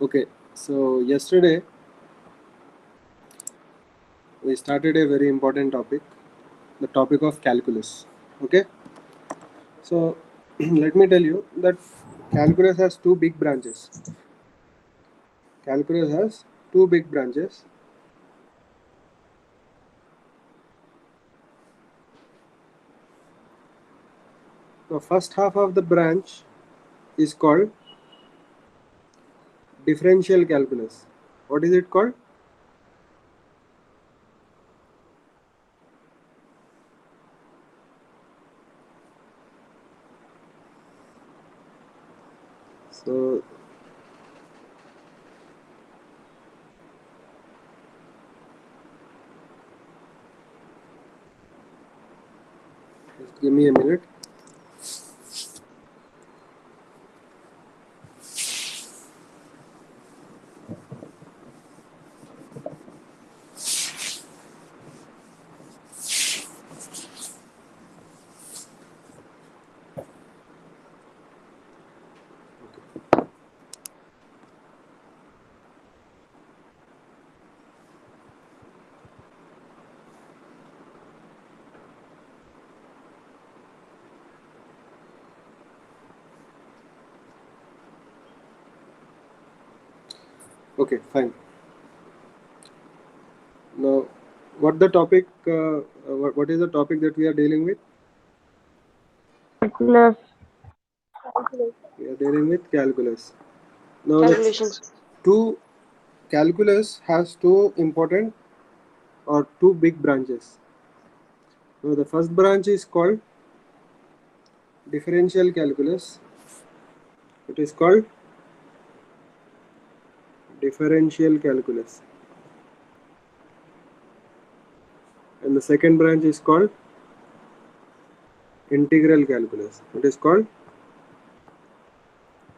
Okay, so yesterday we started a very important topic, the topic of calculus. Okay, so let me tell you that calculus has two big branches. Calculus has two big branches. The first half of the branch is called differential calculus. What is it called? So just give me a minute. Okay, fine. Now, what the topic? What is the topic that we are dealing with? Calculus. We are dealing with calculus. Now, the Calculations. two calculus has two important or two big branches. Now, the first branch is called differential calculus. It is called differential calculus, and the second branch is called integral calculus. It is called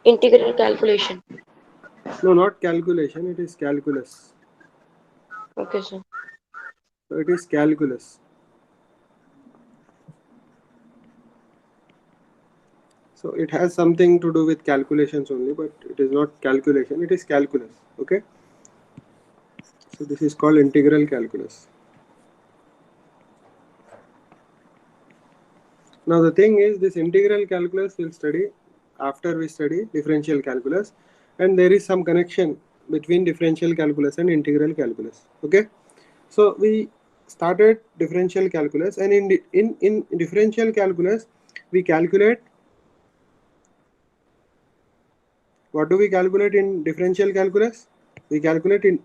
Integral calculation. no, not calculation. It is calculus. Okay, sir. So it is calculus. So it has something to do with calculations only, but it is not calculation. It is calculus. Okay. So this is called integral calculus. Now the thing is, this integral calculus will study after we study differential calculus, and there is some connection between differential calculus and integral calculus. Okay, so we started differential calculus, and in differential calculus we calculate. What do we calculate in differential calculus? We calculate in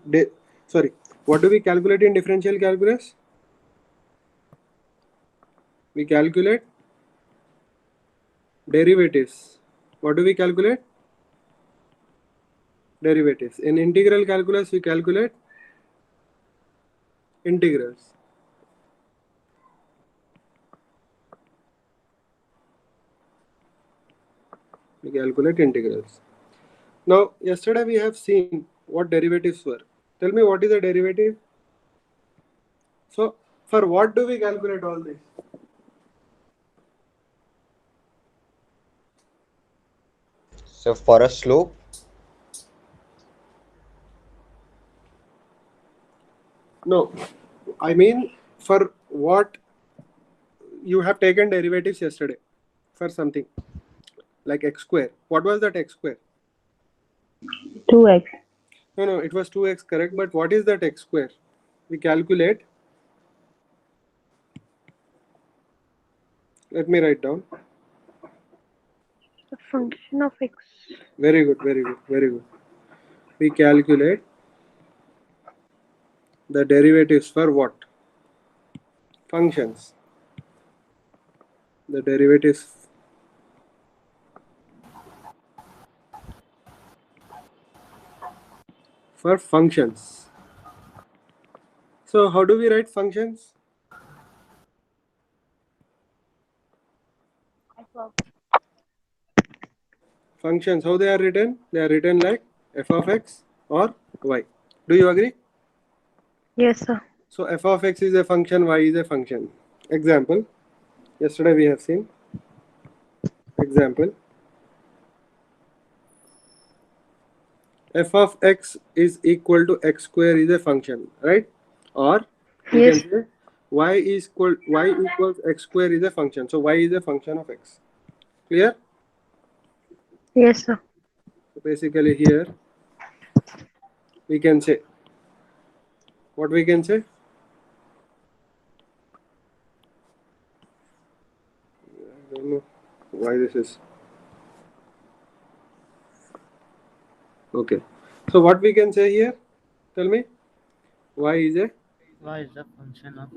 sorry. What do we calculate in differential calculus? We calculate derivatives. What do we calculate? Derivatives. In integral calculus, we calculate integrals. We calculate integrals. Now, yesterday we have seen what derivatives were. Tell me, what is a derivative? So, for what do we calculate all this? So for a slope, No, I mean for what you have taken derivatives yesterday for something like x square. What was that x square? 2x. No, no, it was 2x, correct, but what is that x square? We calculate. Let me write down. The function of x. Very good, very good, very good. We calculate the derivatives for what? Functions. The derivatives for functions. So how do we write functions? Functions, how they are written? They are written like f of x or y. Do you agree? Yes, sir. So f of x is a function, y is a function. Example, yesterday we have seen. Example, f of x is equal to x square is a function, right? Or you Yes. can say y equals x square is a function. So y is a function of x. Clear? Yes, sir. So basically here we can say what we can say. I don't know why this is okay. So what we can say here? Tell me. Y is a Y is a function of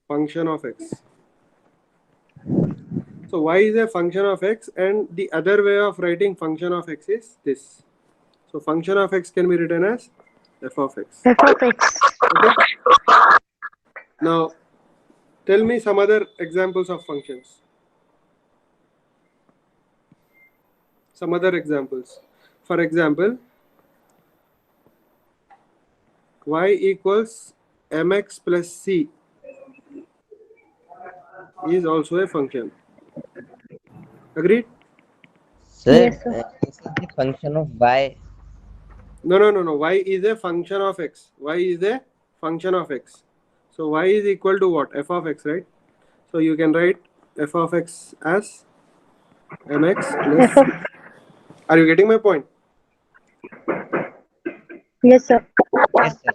function of x. So y is a function of x, and the other way of writing function of x is this. So function of x can be written as f of x. F of x. Okay. Now tell me some other examples of functions. Some other examples. For example, y equals mx plus c is also a function. Agreed? Sir, Yes, sir. this is the function of y. No. Y is a function of x. Y is a function of x. So y is equal to what? F of x, right? So you can write f of x as mx plus F of c. Are you getting my point? yes, sir. Yes, sir.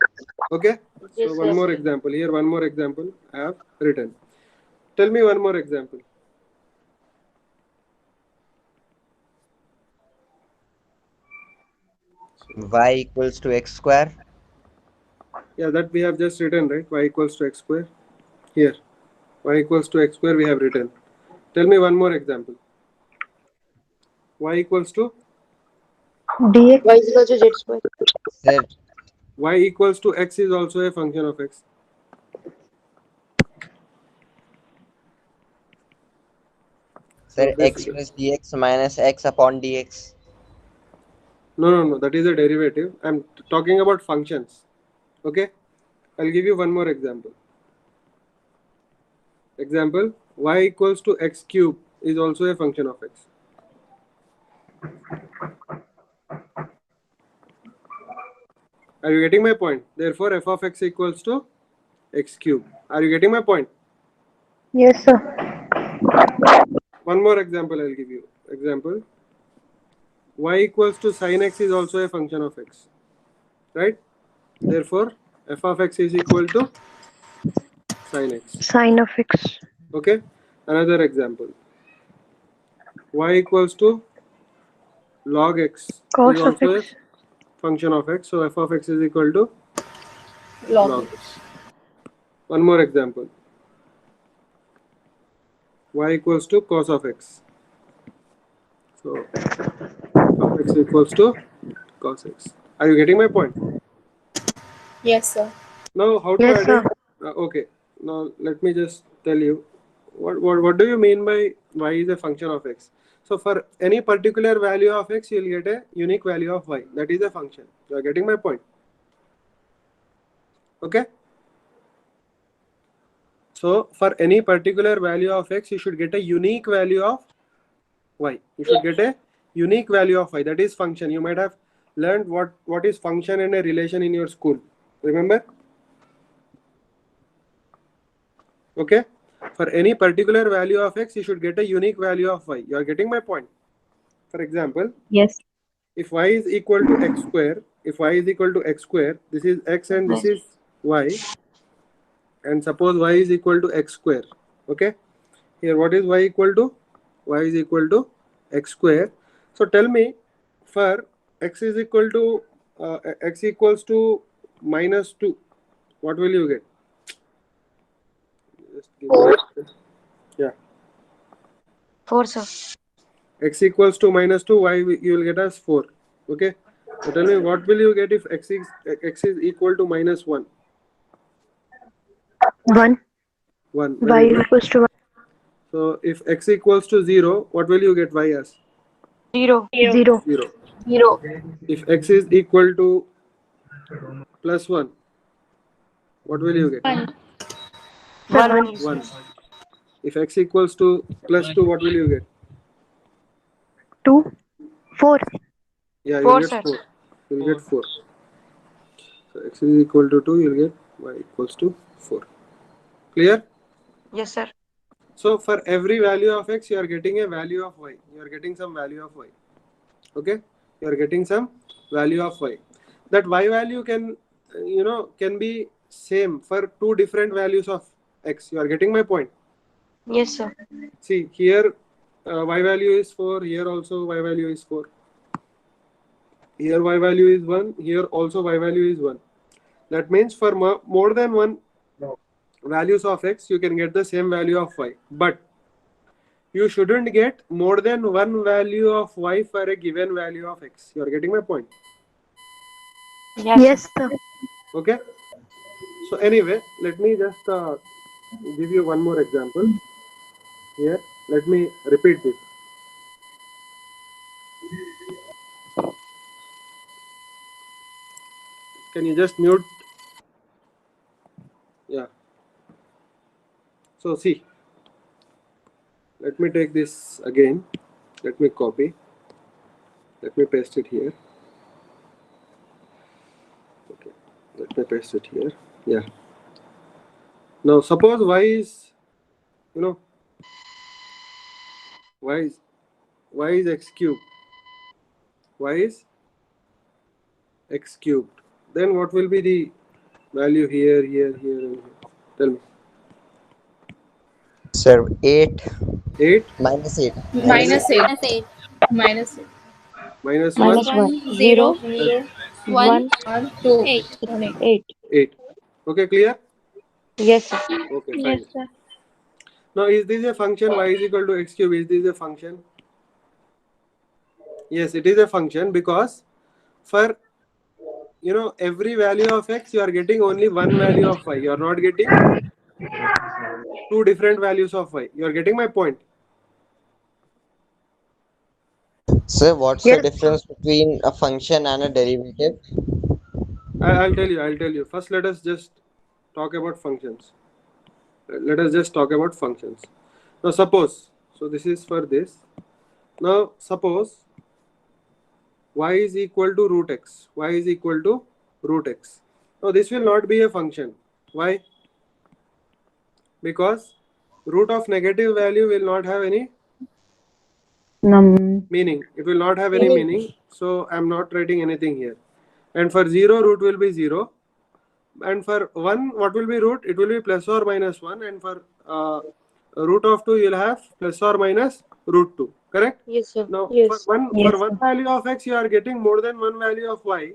Okay. Yes, So one sir. more example. Here one more example I have written. Tell me one more example. Y equals to x square. Yeah, that we have just written, right? Y equals to x square. Here, y equals to x square we have written. Tell me one more example. Y equals to Dx. Y is equal to z square. Sir, y equals to x is also a function of x. sir, So x this plus dx minus x upon dx. no. That is a derivative. I'm talking about functions. Okay. I'll give you one more example. Example: y equals to x cube is also a function of x. Are you getting my point? Therefore, f of x equals to x cube. Are you getting my point? Yes, sir. One more example I'll give you. Example: y equals to sin x is also a function of x. Right? Therefore, f of x is equal to sin x. Sin of x. Okay? Another example. Y equals to log x is Cos of also a x. function of x. So f of x is equal to Log log x. One more example. Y equals to cos of x. So f of x equals to cos x. Are you getting my point? Yes, sir. Now, how to Yes, add sir. it? Okay. Now, let me just tell you what do you mean by y is a function of x? So, for any particular value of x, you will get a unique value of y. That is a function. You are getting my point? Okay. So, for any particular value of x, you should get a unique value of y. You should get a unique value of y. That is function. You might have learned what is function and a relation in your school. Remember? Okay. For any particular value of x, you should get a unique value of y. You are getting my point? For example, Yes. if y is equal to x square, this is x and this is y, and suppose y is equal to x square. Okay. Here, what is y equal to? Y is equal to x square. So tell me, for x is equal to x equals to minus 2, what will you get? Just give me, yeah. 4, sir. X equals to minus 2, y you will get as 4. Okay. So tell me, what will you get if x is equal to minus 1? 1. 1. Y Very good. equals to 1. So if x equals to 0, what will you get y as? 0. 0. 0. 0. If x is equal to plus 1, what will you get? 1. 1. If x equals to plus 2, what will you get? 2. 4. Yeah, you 4, get sir. 4. you'll get 4. So x is equal to 2, you'll get y equals to 4. Clear? Yes, sir. So for every value of x, you are getting a value of y. You are getting some value of y. Okay? You are getting some value of y. That y value can, can be same for two different values of x. You are getting my point? Yes, sir. See, here y value is 4, here also y value is 4. Here y value is 1, here also y value is 1. That means for more than one values of x, you can get the same value of y. But you shouldn't get more than one value of y for a given value of x. You are getting my point? Yes, sir. sir. Okay? So anyway, let me just give you one more example. Here, let me repeat this. Can you just mute? Yeah. So see, let me take this again. Let me copy. Let me paste it here. Okay. Let me paste it here. Yeah. Now suppose y is, y is x cubed. Y is x cubed. Then what will be the value here, here, here, and here? Tell me. Sir, 8 8 minus 8. Minus 8. Minus 8. minus Minus 1, 1. 0, 0. 1, 1. 2, 8. 8. 8. Okay, clear? Yes, sir. Okay, Yes, fine. sir. Now, is this a function y is equal to x cube? Is this a function? Yes, it is a function because for every value of x, you are getting only one value of y. You are not getting two different values of y. You are getting my point? Sir, what's the Yes. difference between a function and a derivative? I'll tell you. First, let us just talk about functions. Let us just talk about functions. Now, suppose, so this is for this. Now, suppose y is equal to root x. Y is equal to root x. Now, this will not be a function. Why? Because root of negative value will not have any meaning. It will not have any meaning. So, I am not writing anything here. And for 0, root will be 0. And for 1, what will be root? It will be plus or minus 1. And for root of 2, you will have plus or minus root 2. Correct? Yes, sir. Now, Yes. for one value of x, you are getting more than one value of y.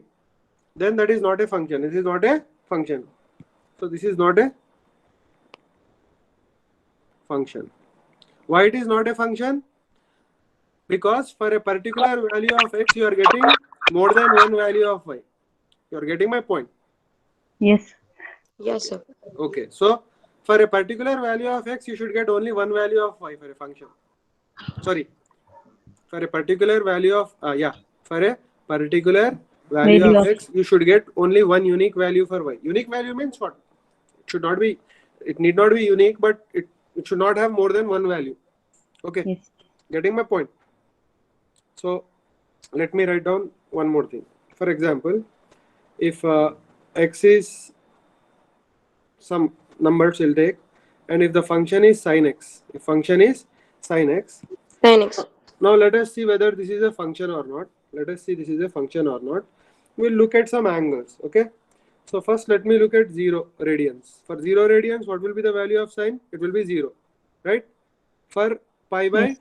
Then that is not a function. This is not a function. So this is not a function. Why it is not a function? Because for a particular value of x, you are getting more than one value of y. You are getting my point? Yes. Yes, sir. Okay. So for a particular value of x, you should get only one value of y for a function. Sorry. For a particular value of for a particular value Value of of- x, you should get only one unique value for y. Unique value means what? It need not be unique, but it should not have more than one value. Okay. Yes. Getting my point? So let me write down one more thing. For example, if x is some numbers we'll take, and if the function is sin x, Sin x. now let us see whether this is a function or not. We'll look at some angles. Okay. So first let me look at 0 radians. For 0 radians, what will be the value of sine? It will be 0, right? For pi by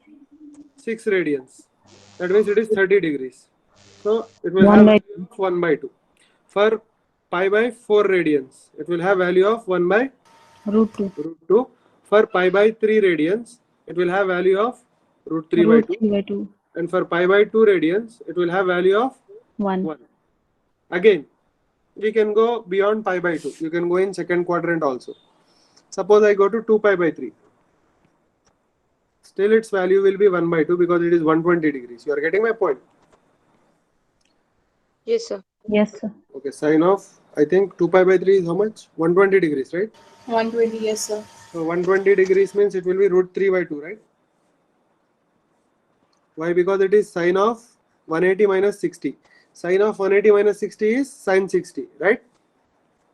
6 radians, that means it is 30 degrees. So it will have value of 1 by 2. For pi by 4 radians, it will have value of 1 by Root 2. root 2. For pi by 3 radians, it will have value of root 3 by Root 2. 3 by 2. And for pi by 2 radians, it will have value of 1. 1. Again, we can go beyond pi by 2. You can go in second quadrant also. Suppose I go to 2 pi by 3. Still its value will be 1 by 2 because it is 120 degrees. You are getting my point? Yes, sir. Yes, sir. Okay, sine of, I think 2 pi by 3 is how much? 120 degrees, right? 120, yes, sir. So 120 degrees means it will be root 3 by 2, right? Why? Because it is sine of 180 minus 60. Sine of 180 minus 60 is sine 60, right?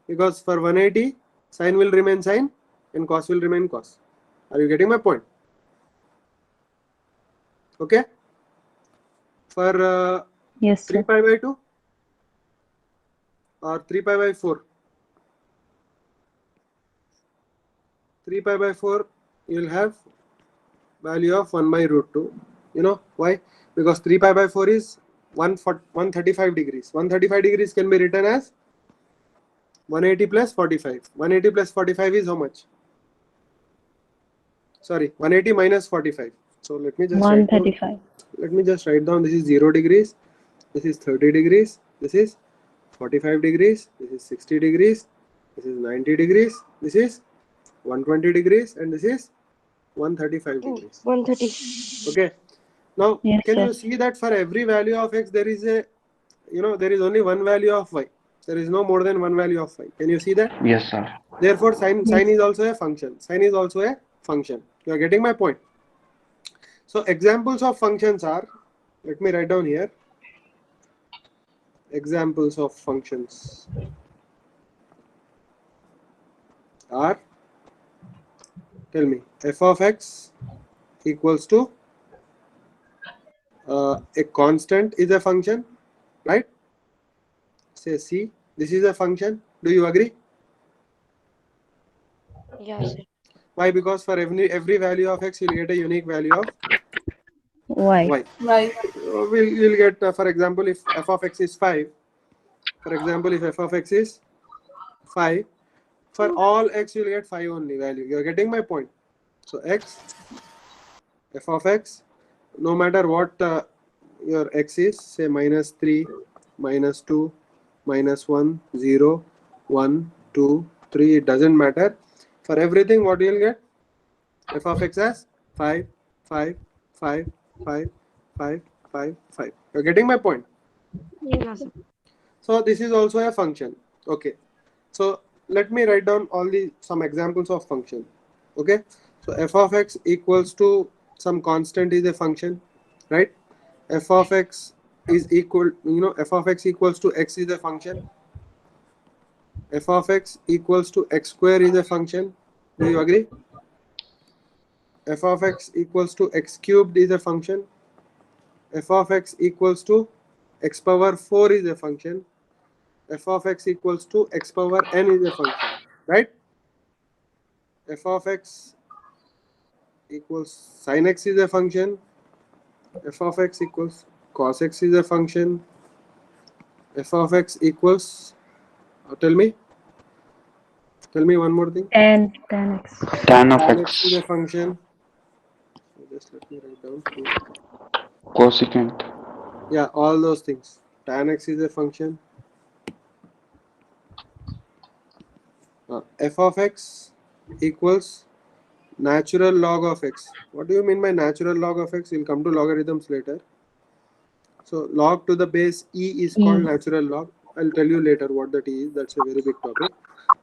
Because for 180, sine will remain sine and cos will remain cos. Are you getting my point? Okay. For Yes, 3 sir. pi by 2 or 3 pi by 4. 3 pi by 4, you will have value of 1 by root 2. You know why? Because 3 pi by 4 is 135 degrees. 135 degrees can be written as 180 plus 45. 180 plus 45 is how much? Sorry, 180 minus 45. So let me just write down. 135. Let me just write down. This is 0 degrees. This is 30 degrees. This is 45 degrees. This is 60 degrees. This is 90 degrees. This is 120 degrees. And this is 135 degrees. 130. Okay. Now, Yes, can sir. you see that for every value of x, there is a, there is only one value of y. There is no more than one value of y. Can you see that? Yes, sir. Therefore, sine Yes. is also a function. Sine is also a function. You are getting my point? So, examples of functions are, let me write down here. Examples of functions are, tell me, f of x equals to a constant is a function, right? Say C, this is a function. Do you agree? Yeah, sir. Why? Because for every value of x, you'll get a unique value of Y. y. Why? We'll get, for example, if f of x is 5, for example, if f of x is 5, for all x, you'll get 5 only value. You're getting my point? So x, f of x, no matter what your x is, say minus 3, minus 2, minus 1, 0, 1, 2, 3, it doesn't matter. For everything, what you'll get? F of x as 5, 5, 5, 5, 5, 5, 5. You're getting my point? Yeah, sir. So this is also a function. Okay. So let me write down some examples of function. Okay. So f of x equals to some constant is a function, right? F of x is equal, f of x equals to x is a function. F of x equals to x square is a function. Do you agree? F of x equals to x cubed is a function. F of x equals to x power 4 is a function. F of x equals to x power n is a function, right? F of x equals sin x is a function. F of x equals cos x is a function. F of x equals, tell me one more thing. Tan X. Tan of Tan x is a x. function. So just let me write down. Cosecant. Yeah, all those things. Tan x is a function. F of x equals natural log of x. What do you mean by natural log of x? We'll come to logarithms later. So log to the base e is called natural log. I'll tell you later what that is. That's a very big topic.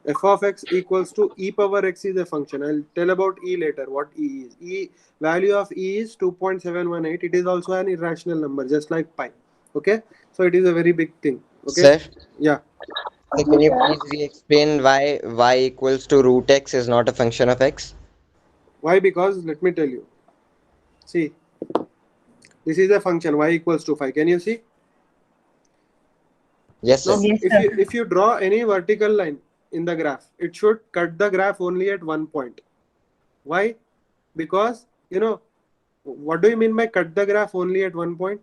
F of x equals to e power x is a function. I'll tell about e later, what e is. Value of e is 2.718. It is also an irrational number, just like pi. Okay, so it is a very big thing. Okay, Sir, yeah. so can you please re-explain why y equals to root x is not a function of x? Why? Because let me tell you. See, this is a function y equals to 5. Can you see? Yes, sir. Now, Yes, if sir. you draw any vertical line in the graph, it should cut the graph only at one point. Why? Because what do you mean by cut the graph only at one point?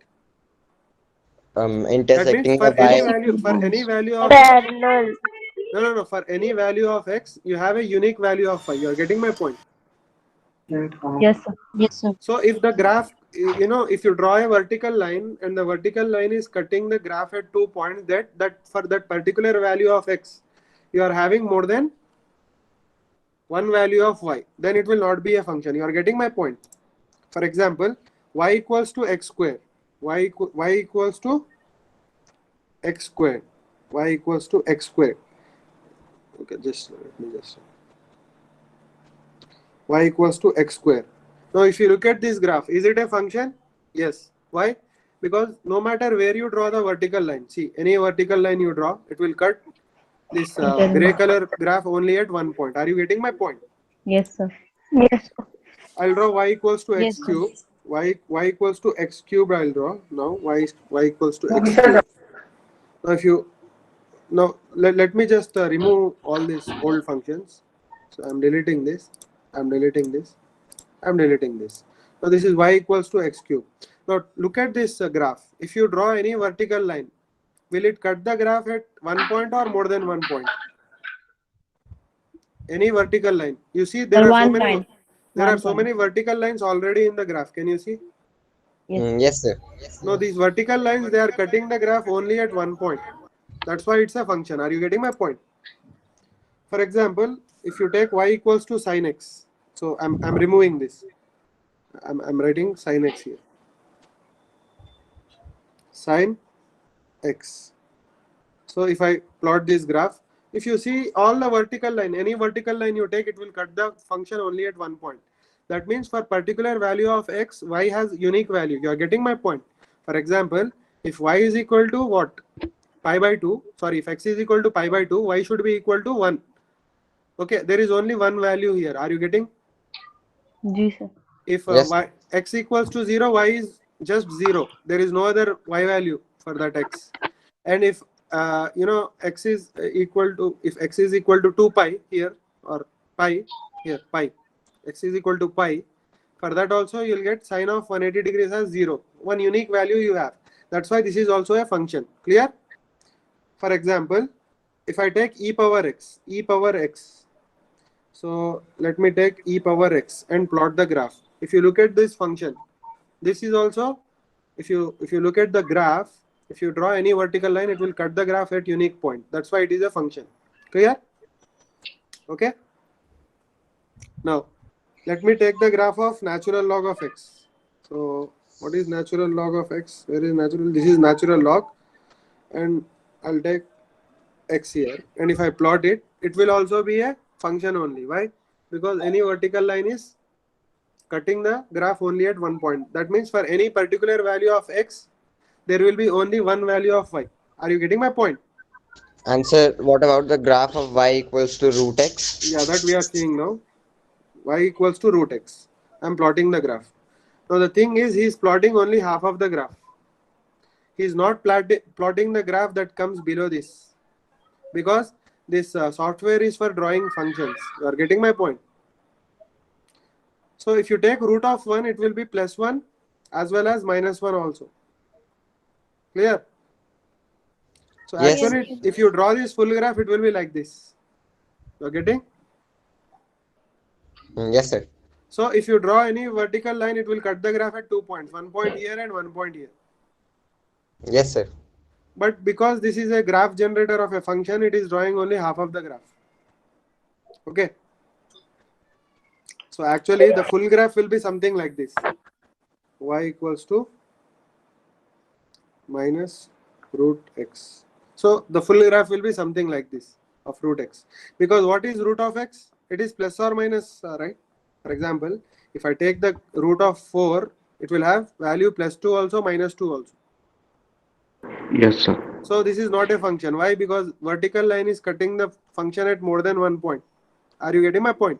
That means Intersecting for the any y. value of Parallel. no, for any value of x, you have a unique value of y. You are getting my point. Yes, sir. Yes, sir. So if the graph, if you draw a vertical line and the vertical line is cutting the graph at 2 points, that for that particular value of x, you are having more than one value of y, then it will not be a function. You are getting my point. For example, y equals to x square. Y equals to x squared. Y equals to x squared. Okay, just let me just. Y equals to x square. Now, if you look at this graph, is it a function? Yes. Why? Because no matter where you draw the vertical line, see any vertical line you draw, it will cut this gray color graph only at one point. Are you getting my point? Yes, sir. Yes. I'll draw y equals to Yes, x sir. cube. Y equals to x cube. I'll draw now. Y equals to x cube. Now if you let me just remove all these old functions. So I'm deleting this. I'm deleting this. I'm deleting this. Now this is y equals to x cube. Now look at this graph. If you draw any vertical line, will it cut the graph at one point or more than one point? Any vertical line. You see there Sir, are so one many. point. There One are so point. many vertical lines already in the graph. Can you see? Yes. Yes, sir. No, these vertical lines, they are cutting the graph only at one point. That's why it's a function. Are you getting my point? For example, if you take y equals to sine x, so I'm removing this. I'm writing sine x here. Sine x. So if I plot this graph, if you see all the vertical line, any vertical line you take, it will cut the function only at one point. That means for particular value of x, y has unique value. You are getting my point. For example, if y is equal to what? Pi by 2. Sorry, if x is equal to pi by 2, y should be equal to 1. Okay, there is only one value here. Are you getting? Ji, sir. If Yes. x equals to 0, y is just 0. There is no other y value for that x. And if x is equal to, if x is equal to 2 pi here, or pi here, pi, x is equal to pi, for that also you'll get sine of 180 degrees as 0. One unique value you have. That's why this is also a function. Clear? For example, if I take e power x, so let me take e power x and plot the graph. If you look at this function, this is also, if you look at the graph, if you draw any vertical line, it will cut the graph at unique point. That's why it is a function. Clear? Okay. Now, let me take the graph of natural log of x. So, what is natural log of x? Where is natural? This is natural log, and I'll take x here. And if I plot it, it will also be a function only. Why? Because any vertical line is cutting the graph only at one point. That means for any particular value of x, there will be only one value of y. Are you getting my point? And sir, what about the graph of y equals to root x? Yeah, that we are seeing now. Y equals to root x. I'm plotting the graph. Now the thing is, he is plotting only half of the graph. He is not plotting the graph that comes below this. Because this software is for drawing functions. You are getting my point? So if you take root of 1, it will be plus 1 as well as minus 1 also. Clear? So Yes. actually, if you draw this full graph, it will be like this. You are getting? Yes, sir. So if you draw any vertical line, it will cut the graph at 2 points. 1 point here and 1 point here. Yes, sir. But because this is a graph generator of a function, it is drawing only half of the graph. Okay. So actually, the full graph will be something like this. Y equals to minus root x. So the full graph will be something like this of root x. Because what is root of x? It is plus or minus, right? For example, if I take the root of 4, it will have value plus 2 also, minus 2 also. Yes, sir. So this is not a function. Why? Because vertical line is cutting the function at more than one point. Are you getting my point?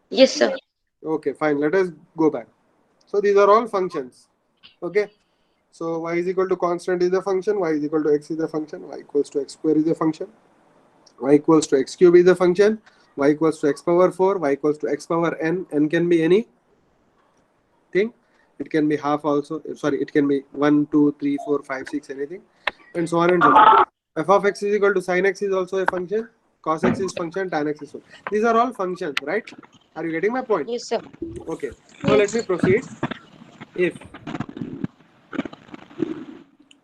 Yes, sir. Okay, fine. Let us go back. So these are all functions. Okay. So y is equal to constant is the function. Y is equal to x is the function. Y equals to x square is the function. Y equals to x cube is the function. Y equals to x power 4. Y equals to x power n. N can be any thing. It can be half also. Sorry, it can be 1, 2, 3, 4, 5, 6, anything. And so on and so forth. F of x is equal to sin x is also a function. Cos x is function. Tan x is function. These are all functions, right? Are you getting my point? Yes, sir. Okay. So let me proceed. If.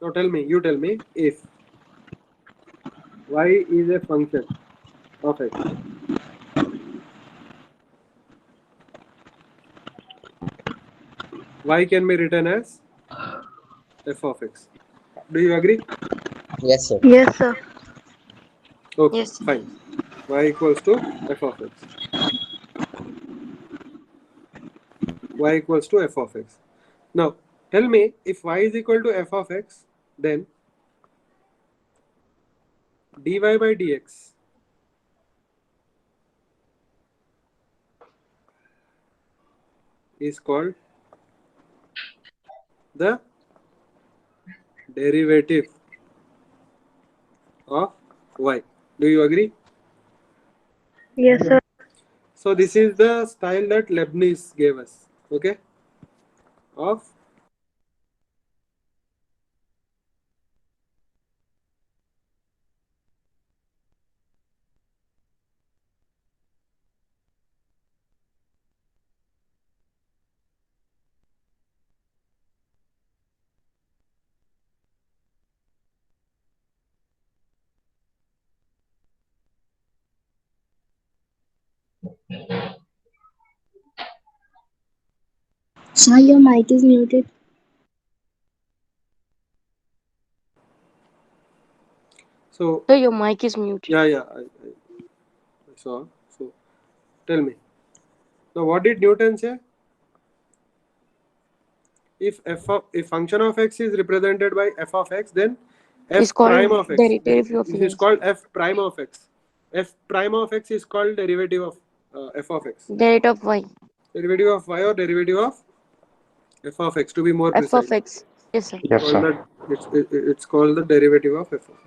Now tell me, you tell me, if y is a function of x, y can be written as f of x. Do you agree? Yes, sir. Yes, sir. Okay, Yes. fine. Y equals to f of x. Y equals to f of x. Now, Tell me, if y is equal to f of x, then dy by dx is called the derivative of y. Do you agree? Yes, sir. So this is the style that Leibniz gave us, okay, of Sir, your mic is muted. so Sir, your mic is muted. yeah, I saw. So tell me now, what did Newton say? If function of x is represented by f of x, then It's f called prime of x. derivative of This is y. called f prime of x. F prime of x is called derivative of f of x. Derivative of y. Derivative of y or derivative of f of x, to be more F precise. of x. Yes, sir. Yes, Called sir. it's called the derivative of f of x.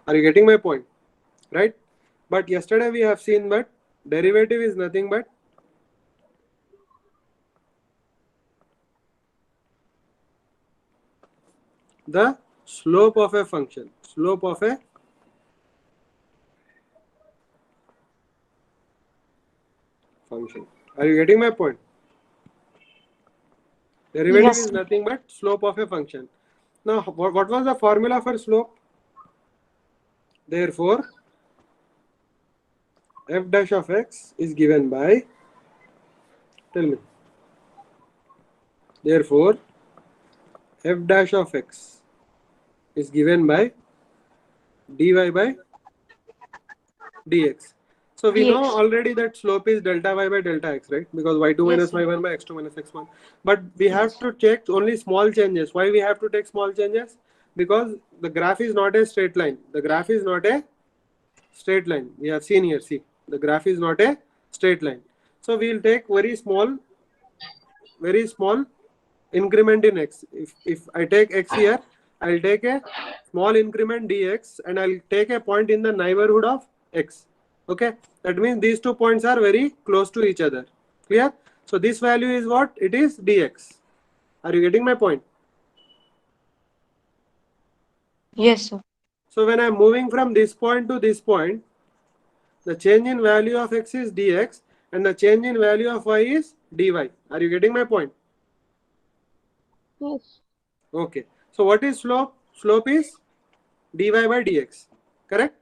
Are you getting my point? Right? But yesterday we have seen that derivative is nothing but the slope of a function. Slope of a function. Are you getting my point? Derivative Yes, is sir. nothing but slope of a function. Now, what was the formula for slope? Therefore, f dash of x is given by, tell me. Therefore, f dash of x is given by dy by dx. So we know dx. already that slope is delta y by delta x, right? Because y2 Yes, minus sir. y1 by x2 minus x1. But we have to check only small changes. Why we have to take small changes? Because the graph is not a straight line. The graph is not a straight line. We have seen here, see, the graph is not a straight line. So we will take very small increment in x. If I take x here, I'll take a small increment dx and I'll take a point in the neighborhood of x. Okay, that means these 2 points are very close to each other. Clear? So this value is what? It is dx. Are you getting my point? Yes, sir. So when I'm moving from this point to this point, the change in value of x is dx and the change in value of y is dy. Are you getting my point? Yes. Okay. So what is slope? Slope is dy by dx. Correct?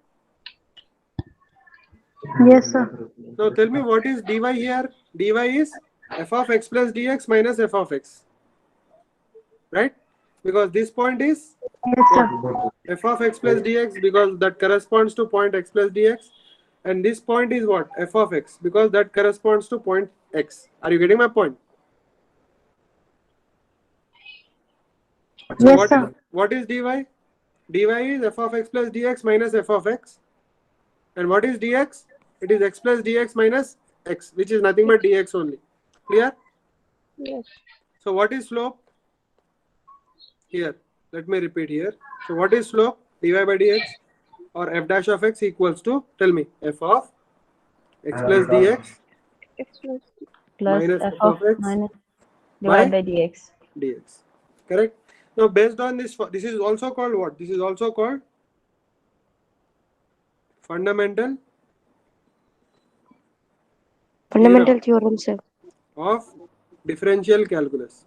Yes, sir. Now tell me, what is dy here? Dy is f of x plus dx minus f of x. Right? Because this point is Yes, what? sir. F of x plus dx, because that corresponds to point x plus dx. And this point is what? F of x, because that corresponds to point x. Are you getting my point? So Yes, sir. what is dy? Dy is f of x plus dx minus f of x. And what is dx? It is x plus dx minus x, which is nothing but dx only. Clear? Yes. So what is slope? Here, let me repeat here. So what is slope? Dy by dx or f dash of x equals to, tell me, f of x plus dx Plus minus f f of of x minus by divided by dx. dx. Correct? Now based on this is also called what? This is also called fundamental Fundamental theorem, sir. of differential calculus.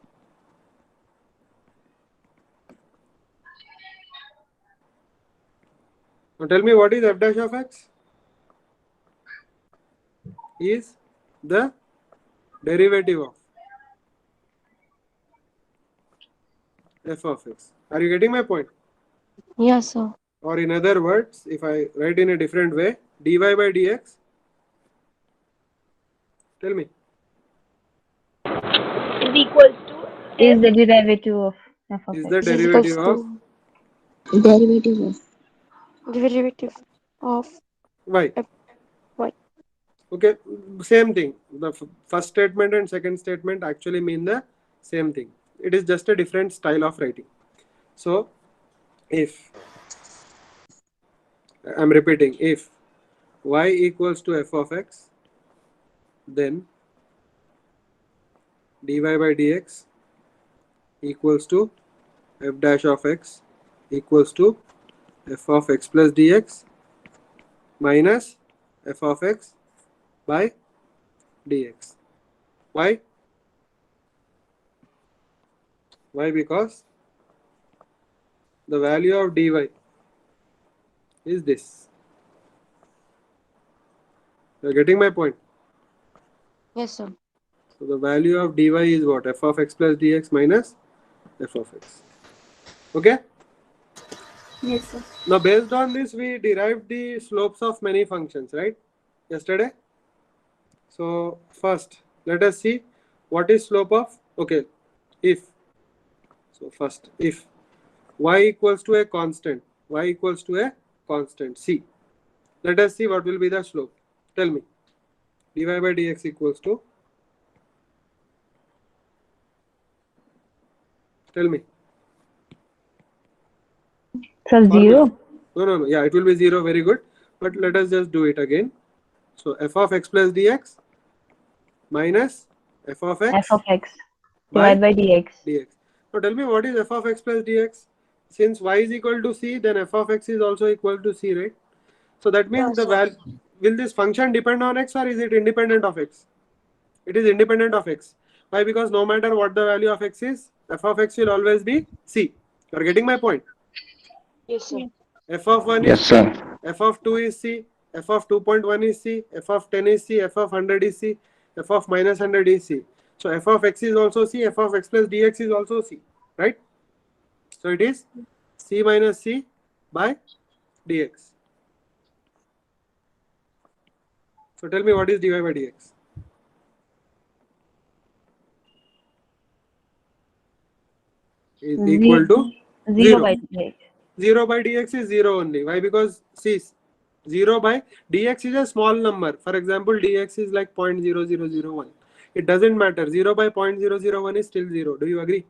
Now tell me, what is f dash of x? Is the derivative of f of x. Are you getting my point? Yes, sir. Or in other words, if I write in a different way, dy by dx, tell me. Is equals to is the derivative of f of Is x. the This is equals derivative of to Derivative of derivative of y. y. Okay, same thing. The first statement and second statement actually mean the same thing. It is just a different style of writing. So, if I'm repeating, if y equals to f of x, then dy by dx equals to f dash of x equals to f of x plus dx minus f of x by dx. Why? Why? Because the value of dy is this. You're getting my point? Yes, sir. So the value of dy is what? F of x plus dx minus f of x. Okay? Yes, sir. Now based on this, we derived the slopes of many functions, right? Yesterday. So first, let us see what is slope of, okay, if. So first, if y equals to a constant, c. Let us see what will be the slope. Tell me. Dy by dx equals to, tell me. So Formula. 0. No. Yeah, it will be 0. Very good. But let us just do it again. So f of x plus dx minus f of F x of x by divided by dx. dx. Now tell me what is f of x plus dx? Since y is equal to c, then f of x is also equal to c, right? So that means Yes, the sir. value, will this function depend on x or is it independent of x? It is independent of x. Why? Because no matter what the value of x is, f of x will always be c. You are getting my point? Yes, sir. F of 1 Yes, is sir. c, f of 2 is c, f of 2.1 is c, f of 10 is c, f of 100 is c, f of minus 100 is c. So f of x is also c, f of x plus dx is also c, right? So it is c minus c by dx. So tell me what is dy by dx? Is equal to 0 by dx. 0 by dx is 0 only. Why? Because see, 0 by dx is a small number. For example, dx is like 0.0001. It doesn't matter. 0 by 0.001 is still 0. Do you agree?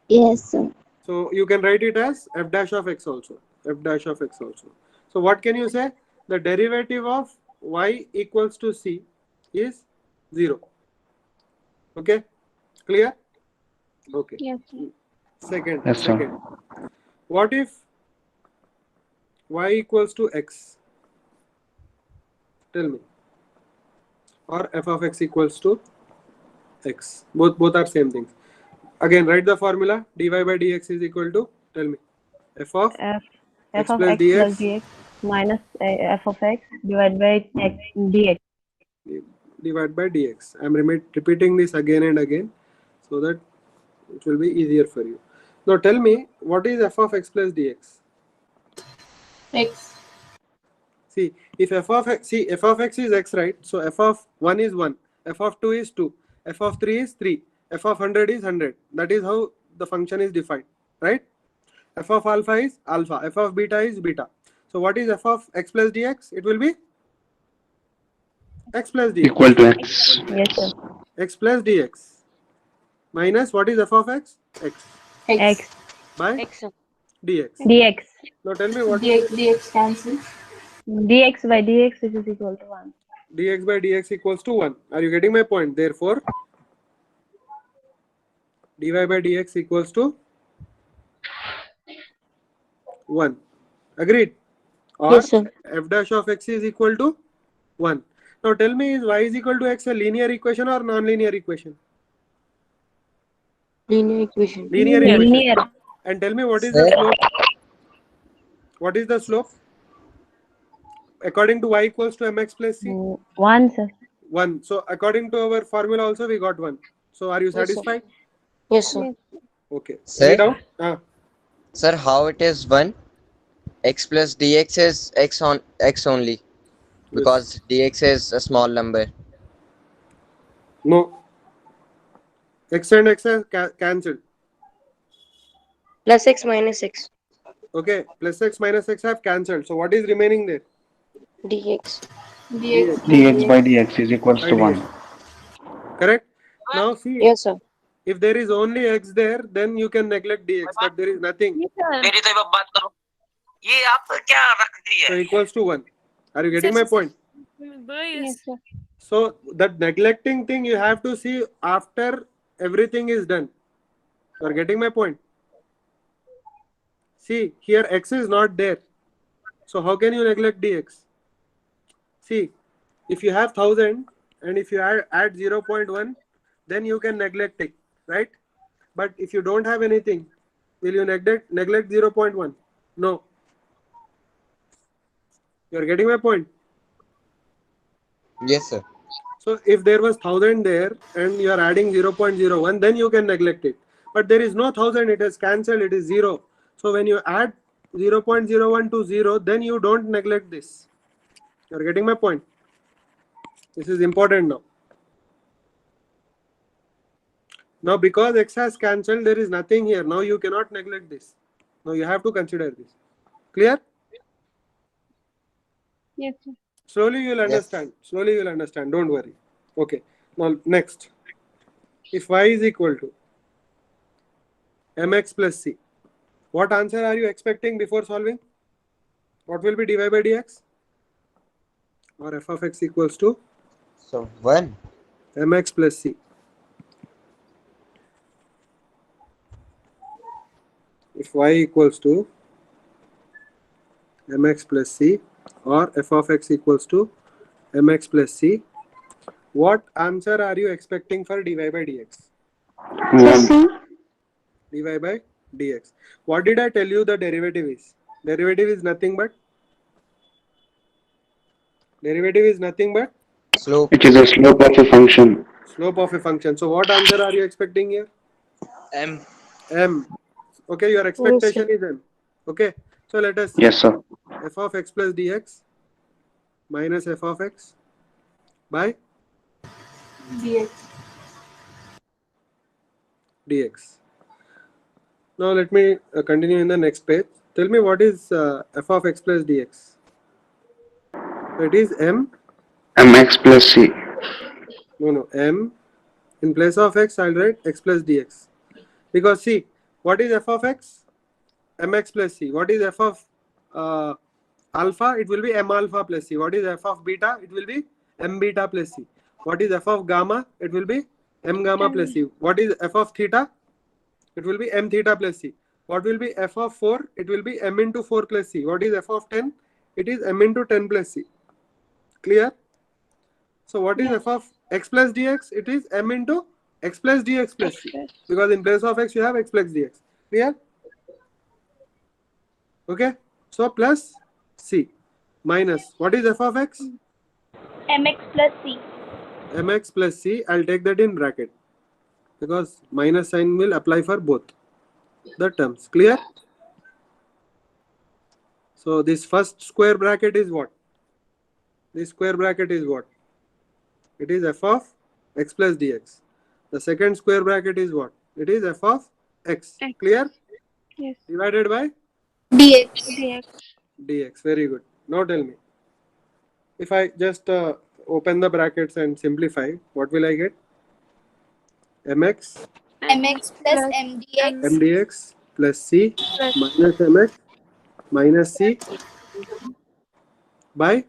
yes, sir. So you can write it as f dash of x also. F dash of x also. So what can you say? The derivative of y equals to c is 0. Okay? Clear? Okay. Yes. Second. Yes, sir. What if y equals to x? Tell me. Or f of x equals to x. Both are same things. Again, write the formula. Dy by dx is equal to, tell me, f of F x of plus x plus dx dx minus f of x divided by x dx. divided by dx. I'm repeating this again and again so that it will be easier for you. Now tell me, what is f of x plus dx? X. See, if f of x is x, right? So f of 1 is 1, f of 2 is 2, f of 3 is 3, f of 100 is 100. That is how the function is defined, right? F of alpha is alpha, f of beta is beta. So what is f of x plus dx? It will be x plus dx. Equal to x. Yes, sir. X plus dx minus what is f of x? X X by X, sir. dx. dx. Now tell me what dx, is dx cancel. Dx by dx which is equal to 1. dx by dx equals to 1. Are you getting my point? Therefore, dy by dx equals to 1. Agreed? Or Yes, sir. f dash of x is equal to 1. Now tell me, is y is equal to x a linear equation or non-linear equation? Linear equation. Linear equation. Linear. And tell me what is Sir, the slope? What is the slope? According to y equals to mx plus c? 1, sir. 1. So according to our formula also we got 1. So are you Yes, sir. satisfied? Yes, sir. Okay. Sir? Any doubt? sir, how it is 1? X plus dx is x only because dx is a small number. No. X and X are cancelled. Plus x minus x. Okay, plus X minus X have cancelled. So what is remaining there? Dx. dx. dx by dx is equals By to dx. 1. Correct? Now see, Yes, sir. if there is only X there, then you can neglect dx, but there is nothing. मेरी तो बात करो ये आप क्या रख दी So है equals to 1. Are you getting my point? Yes, sir. So that neglecting thing you have to see after everything is done. You are getting my point? See, here X is not there. So how can you neglect dx? See, if you have 1000 and if you add 0.1, then you can neglect it, right? But if you don't have anything, will you neglect 0.1? No. You are getting my point? Yes, sir. So if there was 1000 there and you are adding 0.01, then you can neglect it. But there is no 1000, it is cancelled, it is 0. So when you add 0.01 to 0, then you don't neglect this. You are getting my point? This is important now. Now because X has cancelled, there is nothing here. Now you cannot neglect this. Now you have to consider this. Clear? Yes, sir. Slowly you will understand. Slowly you will understand. Don't worry. Okay. Now next. If y is equal to mx plus c, what answer are you expecting before solving? What will be dy by dx? Or f of x equals to So 1. mx plus c. If y equals to mx plus c or f of x equals to mx plus c, what answer are you expecting for dy by dx? 1. Dy by dx. What did I tell you the derivative is? Derivative is nothing but Slope. It is a slope of a function. slope of a function. So what answer are you expecting here? M. M. Okay, your expectation is m. Okay, so let us see. Yes, sir. F of x plus dx minus f of x by dx. dx. Now let me continue in the next page. Tell me what is f of x plus dx. So it is m. mx plus c. No, m. In place of x, I'll write x plus dx. Because see, what is f of x? Mx plus c. What is f of alpha? It will be m alpha plus c. What is f of beta? It will be m beta plus c. What is f of gamma? It will be m gamma plus c. What is f of theta? It will be m theta plus c. What will be f of 4? It will be m into 4 plus c. What is f of 10? It is m into 10 plus c. Clear? So what is f of x plus dx? It is m into x plus dx plus c. Because in place of x you have x plus dx. Clear? Okay. So plus c minus what is f of x? mx plus c. Mx plus c. I'll take that in bracket because minus sign will apply for both the terms. Clear? So this first square bracket is what? This square bracket is what? It is f of x plus dx. The second square bracket is what? It is f of x. Clear? Yes. Divided by dx. dx. Very good. Now tell me. If I just open the brackets and simplify, what will I get? mx plus mdx. mdx plus c minus mx minus c by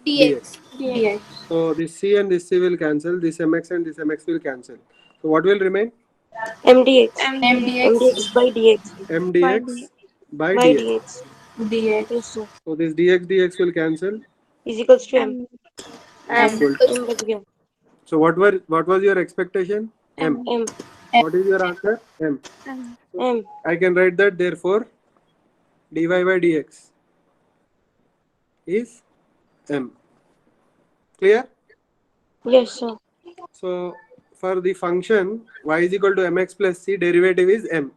dx. dx. So this c and this c will cancel. This mx and this mx will cancel. So what will remain? mdx. mdx. mdx by dx. mdx by By dx. dx. dx. Yes, sir. So this dx will cancel. Is equals to m. Equal to- M बच गया. So what was your expectation? M. M. What is your answer? M. M. I can write that therefore dy by dx is m. Clear? Yes, sir. So for the function y is equal to mx plus c, derivative is m.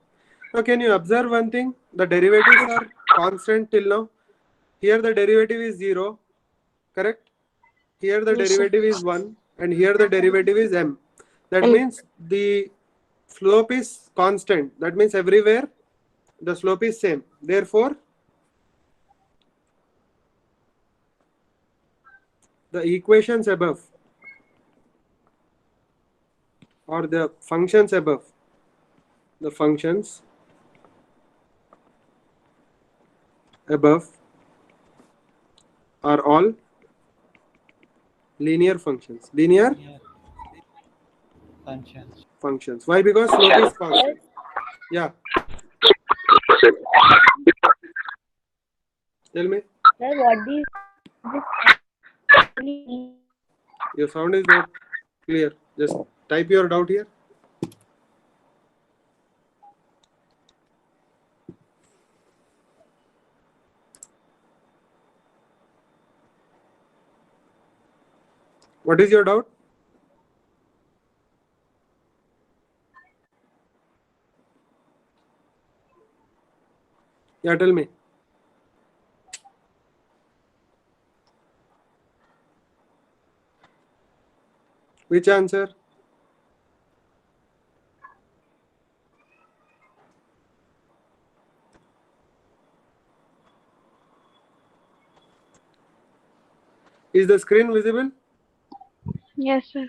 Now can you observe one thing? The derivatives are constant till now. Here the derivative is 0, correct? Here the Yes, sir. derivative is 1 and here the derivative is m. That M. means the slope is constant. That means everywhere the slope is same. Therefore, the equations above or the functions above, the functions above are all linear functions. Linear Functions. functions. Why? Because slope is constant. Yeah. Tell me. Sir, what is this actually? Your sound is not clear. Just type your doubt here. What is your doubt? Yeah, tell me. Which answer? Is the screen visible? Yes, sir.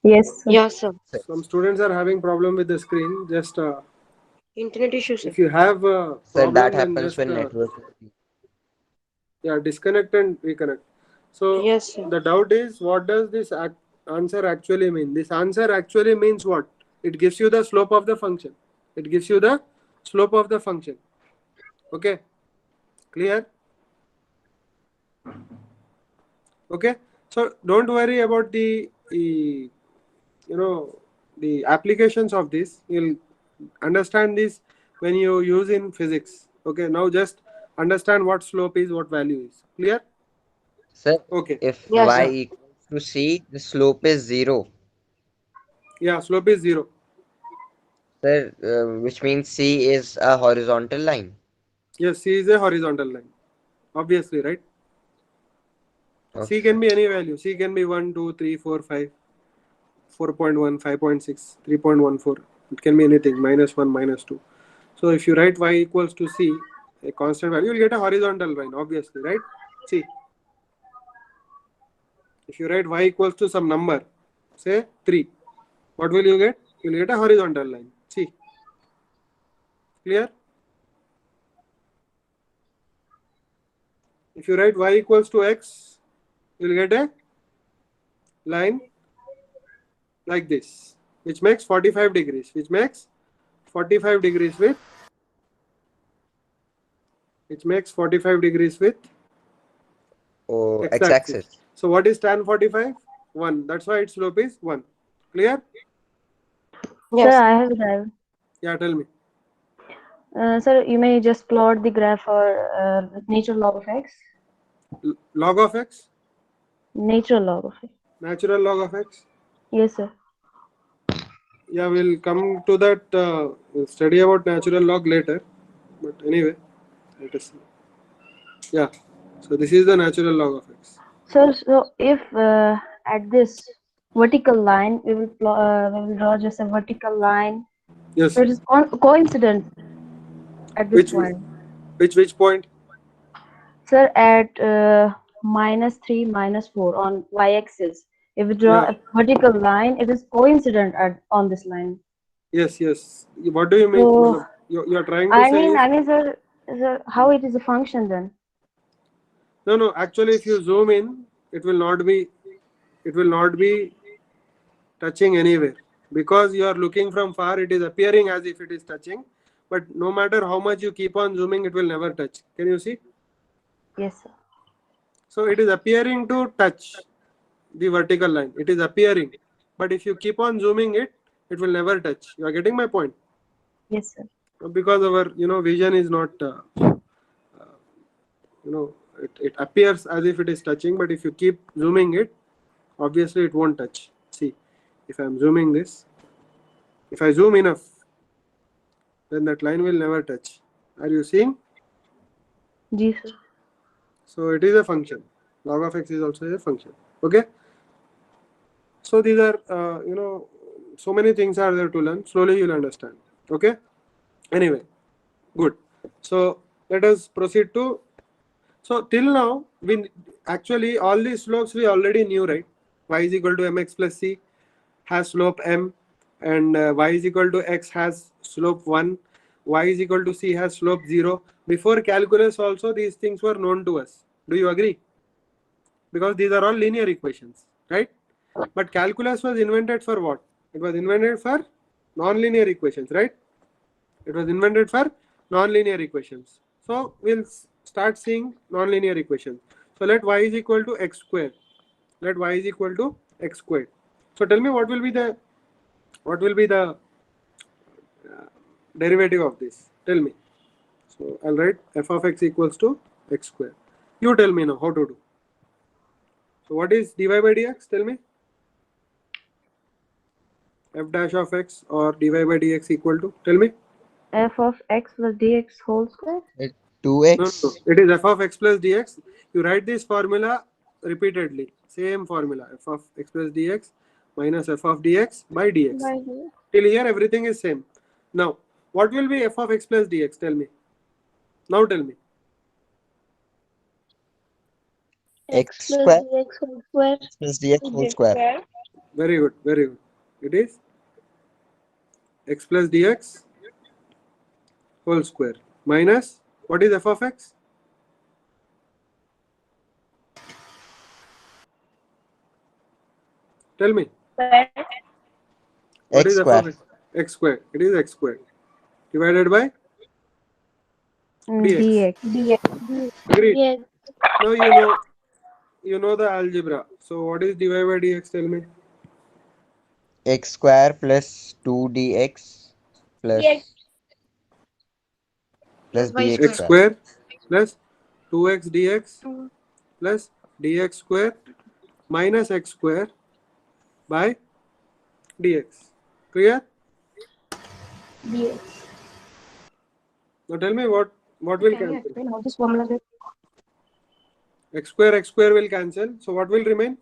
Yes, sir. Yeah, sir. Some students are having problem with the screen. Just Internet issue, sir. if you have a Sir, that problem, then happens just when network. yeah, disconnect and reconnect. So Yes, sir. the doubt is, what does this answer actually mean? This answer actually means what? It gives you the slope of the function. It gives you the slope of the function. Okay, clear? Okay, so don't worry about the the applications of this. You'll understand this when you use in physics. Okay, now just understand what slope is, what value is. Clear? Sir, Okay. if Yes, y sir. equals to c, the slope is 0. Yeah, slope is 0. Sir, which means c is a horizontal line. Yes, C is a horizontal line. Obviously, right? C Okay, can sir. be any value. C can be 1, 2, 3, 4, 5, 4.1, 5.6, 3.14. It can be anything, -1, -2. So if you write y equals to C, a constant value, you'll get a horizontal line, obviously, right? See, if you write y equals to some number, say 3, what will you get? You'll get a horizontal line. See, clear? If you write y equals to x, you'll get a line like this, which makes 45 degrees, with which makes 45 degrees with Oh, x-axis. x-axis. So what is tan 45? 1. That's why its slope is 1. Clear? Yes. Sir, I have that. Yeah, tell me. Sir, you may just plot the graph for natural log of x. Log of x? Natural log of x. Natural log of x? Yes, sir. Yeah, we'll come to that. We'll study about natural log later. But anyway, let us see. Yeah. So this is the natural log of x. Sir, so if at this vertical line we will draw just a vertical line, Yes. so it is coincident at this point. Which point? Sir, at -3, -4 on y-axis, if we draw Yeah. a vertical line, it is coincident on this line. Yes, yes. What do you mean? So You are trying to I say mean, is, sir, how it is a function then? no. Actually, if you zoom in, it will not be touching anywhere, because you are looking from far. It is appearing as if it is touching, but no matter how much you keep on zooming, it will never touch. Can you see? Yes, sir. So it is appearing to touch the vertical line. It is appearing, but if you keep on zooming it, it will never touch. You are getting my point? Yes, sir. Because our vision is not it appears as if it is touching, but if you keep zooming it, obviously it won't touch. See, if I am zooming this, if I zoom enough, then that line will never touch. Are you seeing? Yes, sir. So it is a function. Log of x is also a function. Okay. So these are so many things are there to learn. Slowly you'll understand. Okay. Anyway, good. So let us proceed to. So till now, we actually all these slopes we already knew, right? Y is equal to mx plus c has slope m, and y is equal to x has slope 1. Y is equal to c has slope 0. Before calculus also these things were known to us. Do you agree? Because these are all linear equations, right? But calculus was invented for what? It was invented for non-linear equations, right? It was invented for non-linear equations. So we'll start seeing non-linear equations. So let y is equal to x squared. Let y is equal to x squared. So tell me what will be the derivative of this? Tell me. So I'll write f of x equals to x squared. You tell me now how to do. So what is dy by dx? Tell me. F dash of x or dy by dx equal to? Tell me. F of x plus dx whole square. 2x. No. It is f of x plus dx. You write this formula repeatedly. Same formula. F of x plus dx minus f of dx by dx. Till here everything is same. Now, what will be f of x plus dx? Tell me. Now tell me. X square. X plus dx whole square. Very good. Very good. It is x plus dx whole square minus what is f of x? Tell me. What X is f square. of x? X square. It is x square divided by dx. Agreed. Yes. Now you know the algebra. So what is dy by dx? Tell me. X square plus 2dx plus plus Y dx X square. square plus 2x dx plus dx square minus x square by dx. Clear? Now tell me what will Can you cancel? explain how this formula works? X square will cancel. So what will remain?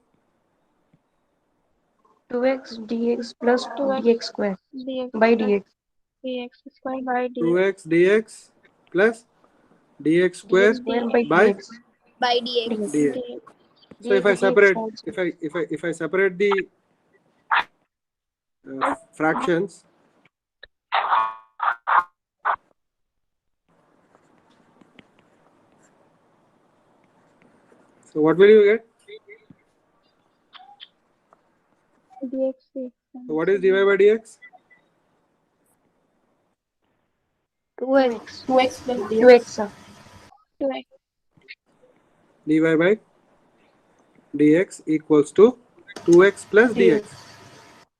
2x dx plus 2x dx square dx by plus dx. dx square by dx. 2x dx plus dx square dx square by by dx. By dx. dx. So dx if I dx separate, whole square. if I separate the fractions, so what will you get? dx. So what is dy by dx? 2x. 2x plus 2x. Sir. 2x. Dy by dx equals to 2x plus dx.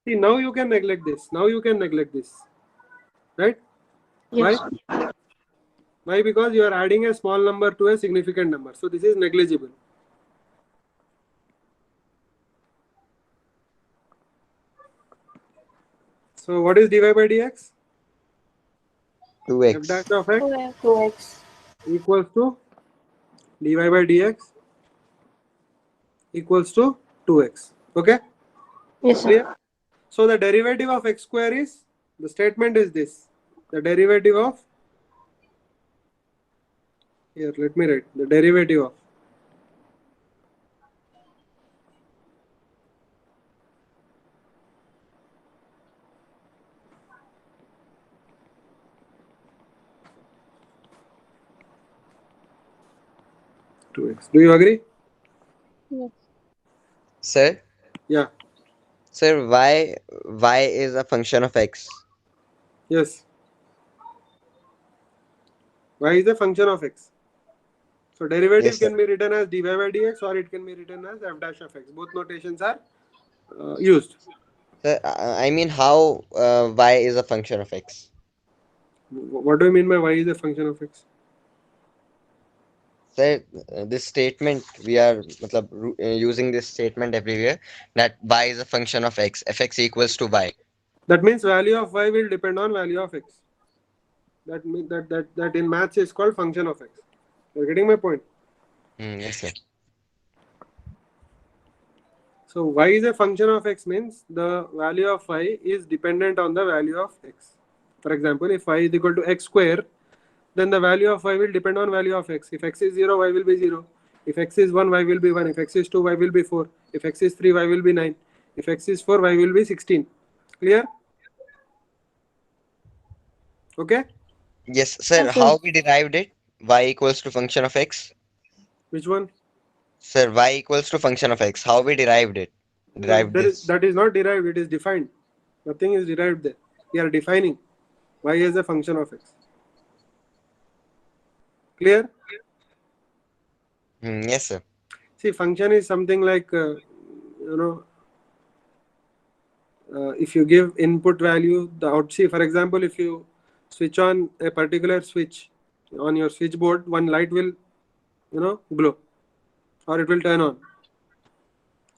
See, now you can neglect this. Right? Yes. Why? Why? Because you are adding a small number to a significant number. So this is negligible. So what is dy by dx? 2x. F dash of x 2x. equals to dy by dx equals to 2x. Okay? Yes, sir. Clear? So the derivative of x square is, the statement is this. The derivative of, here let me write, the derivative of two x. Do you agree? Sir, Yeah. sir, y is a function of x. Yes. Y is a function of x. So derivative Yes, sir. can be written as dy by dx or it can be written as f dash of x. Both notations are used. Sir, I mean how y is a function of x. What do you mean by y is a function of x? Sir, this statement we are using this statement everywhere that y is a function of x. Fx equals to y. That means value of y will depend on value of x. That means that in maths is called function of x. You're getting my point. Yes, sir. So y is a function of x means the value of y is dependent on the value of x. For example, if y is equal to x square, then the value of y will depend on value of x. If x is 0, y will be 0. If x is 1, y will be 1. If x is 2, y will be 4. If x is 3, y will be 9. If x is 4, y will be 16. Clear? Okay? Yes, sir. Okay. How we derived it? Y equals to function of x. Which one? Sir, y equals to function of x. How we derived it? Derived this. That is not derived, it is defined. Nothing is derived there. We are defining y as a function of x. Clear? Yes, sir. See, function is something like, if you give input value, the out. See, for example, if you switch on a particular switch on your switchboard, one light will, glow, or it will turn on.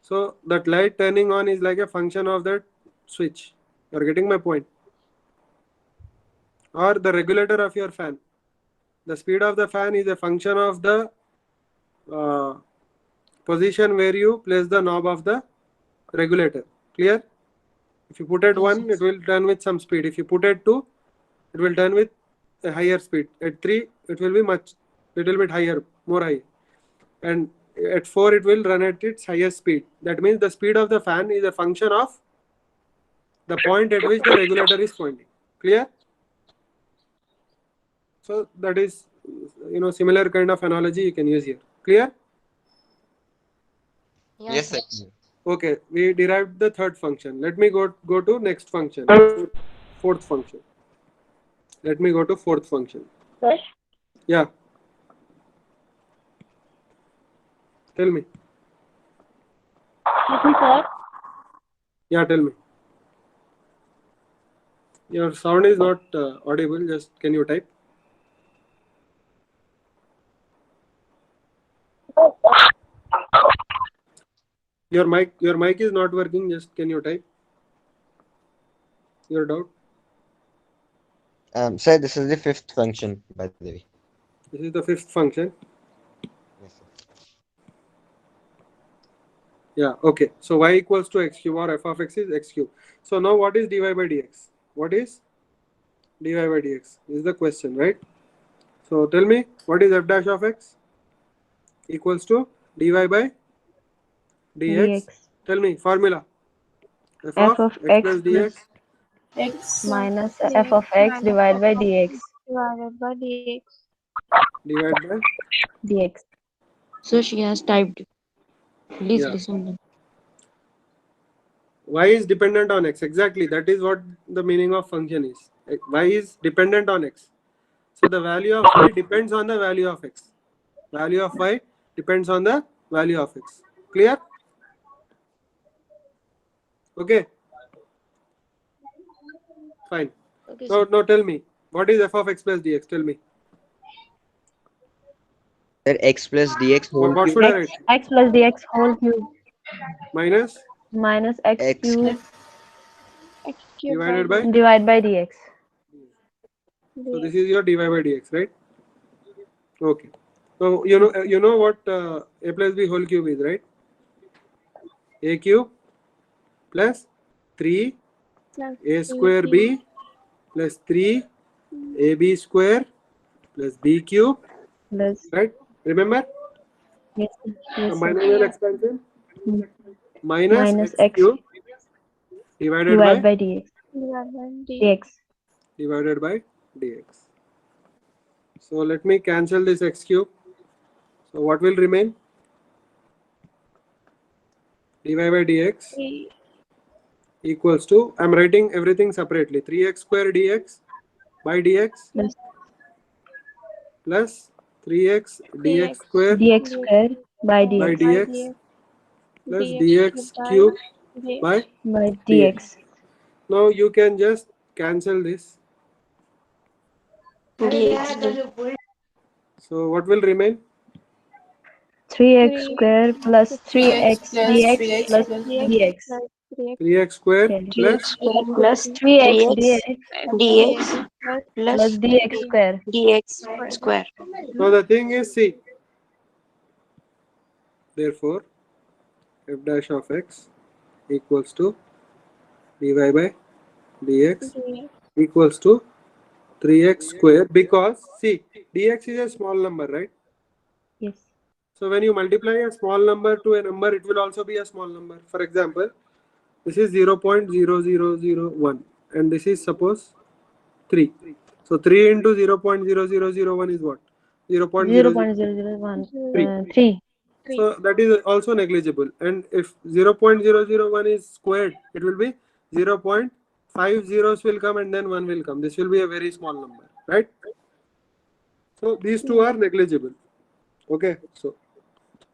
So that light turning on is like a function of that switch. You are getting my point? Or the regulator of your fan. The speed of the fan is a function of the position where you place the knob of the regulator. Clear? If you put at 1, it will turn with some speed. If you put at 2, it will turn with a higher speed. At 3, it will be little bit higher, more high. And at 4, it will run at its highest speed. That means the speed of the fan is a function of the point at which the regulator is pointing. Clear? So that is, similar kind of analogy you can use here. Clear? Yes, sir. Okay, we derived the third function. Let me go to next function, fourth function. Let me go to fourth function. Sir? Yeah. Tell me. Listen, sir. Yeah, tell me. Your sound is not audible. Just can you type? Your mic is not working. Just can you type your doubt? Sir, this is the fifth function, by the way. This is the fifth function. Yes, sir. Yeah. Okay. So y equals to x cube, or f of x is x cube. So now what is dy by dx? What is dy by dx? Is the question, right? So tell me, what is f dash of x? Equals to dy by dx. Tell me formula. F of x plus dx minus f of x divided by dx. Divided by dx. Divided by dx. So she has typed. Please Yeah. listen. y is dependent on x. Exactly. That is what the meaning of function is. Y is dependent on x. So the value of y depends on the value of x. Value of y depends on the value of x. Clear? Okay. Fine. Okay, So now tell me, what is f of x plus dx? Tell me. Sir, x plus dx whole What cube. should I write? X plus dx whole cube Minus minus x X cube X cube divided by. divided by dx. So this is your dy by dx, right? Okay. So you know what a plus b whole cube is, right? A cube plus 3 a square b plus 3 ab square plus b cube, Plus right? Remember? yes, yes, sir. Binomial expansion minus Minus x x cube divided divided by by dx. divided by dx. dx. divided by dx. So let me cancel this x cube. So what will remain? Dy by dx equals to, I'm writing everything separately, 3x square dx by dx Plus plus 3x dx square dx square by by dx. dx plus dx cube by By dx. dx. Now you can just cancel this. dx. So what will remain? 3x square plus 3x dx plus dx. 3x square Okay. plus Plus 3x dx dx plus dx square. dx square. Now the thing is, see, therefore f dash of x equals to dy by dx dx. equals to 3x square, because see, dx is a small number, right? Yes. So when you multiply a small number to a number, it will also be a small number. For example, this is 0.0001 and this is suppose 3. So 3 into 0.0001 is what? 0.001. 3. So that is also negligible. And if 0.001 is squared, it will be 0.5 zeros will come and then 1 will come. This will be a very small number, right? So these two are negligible. Okay, so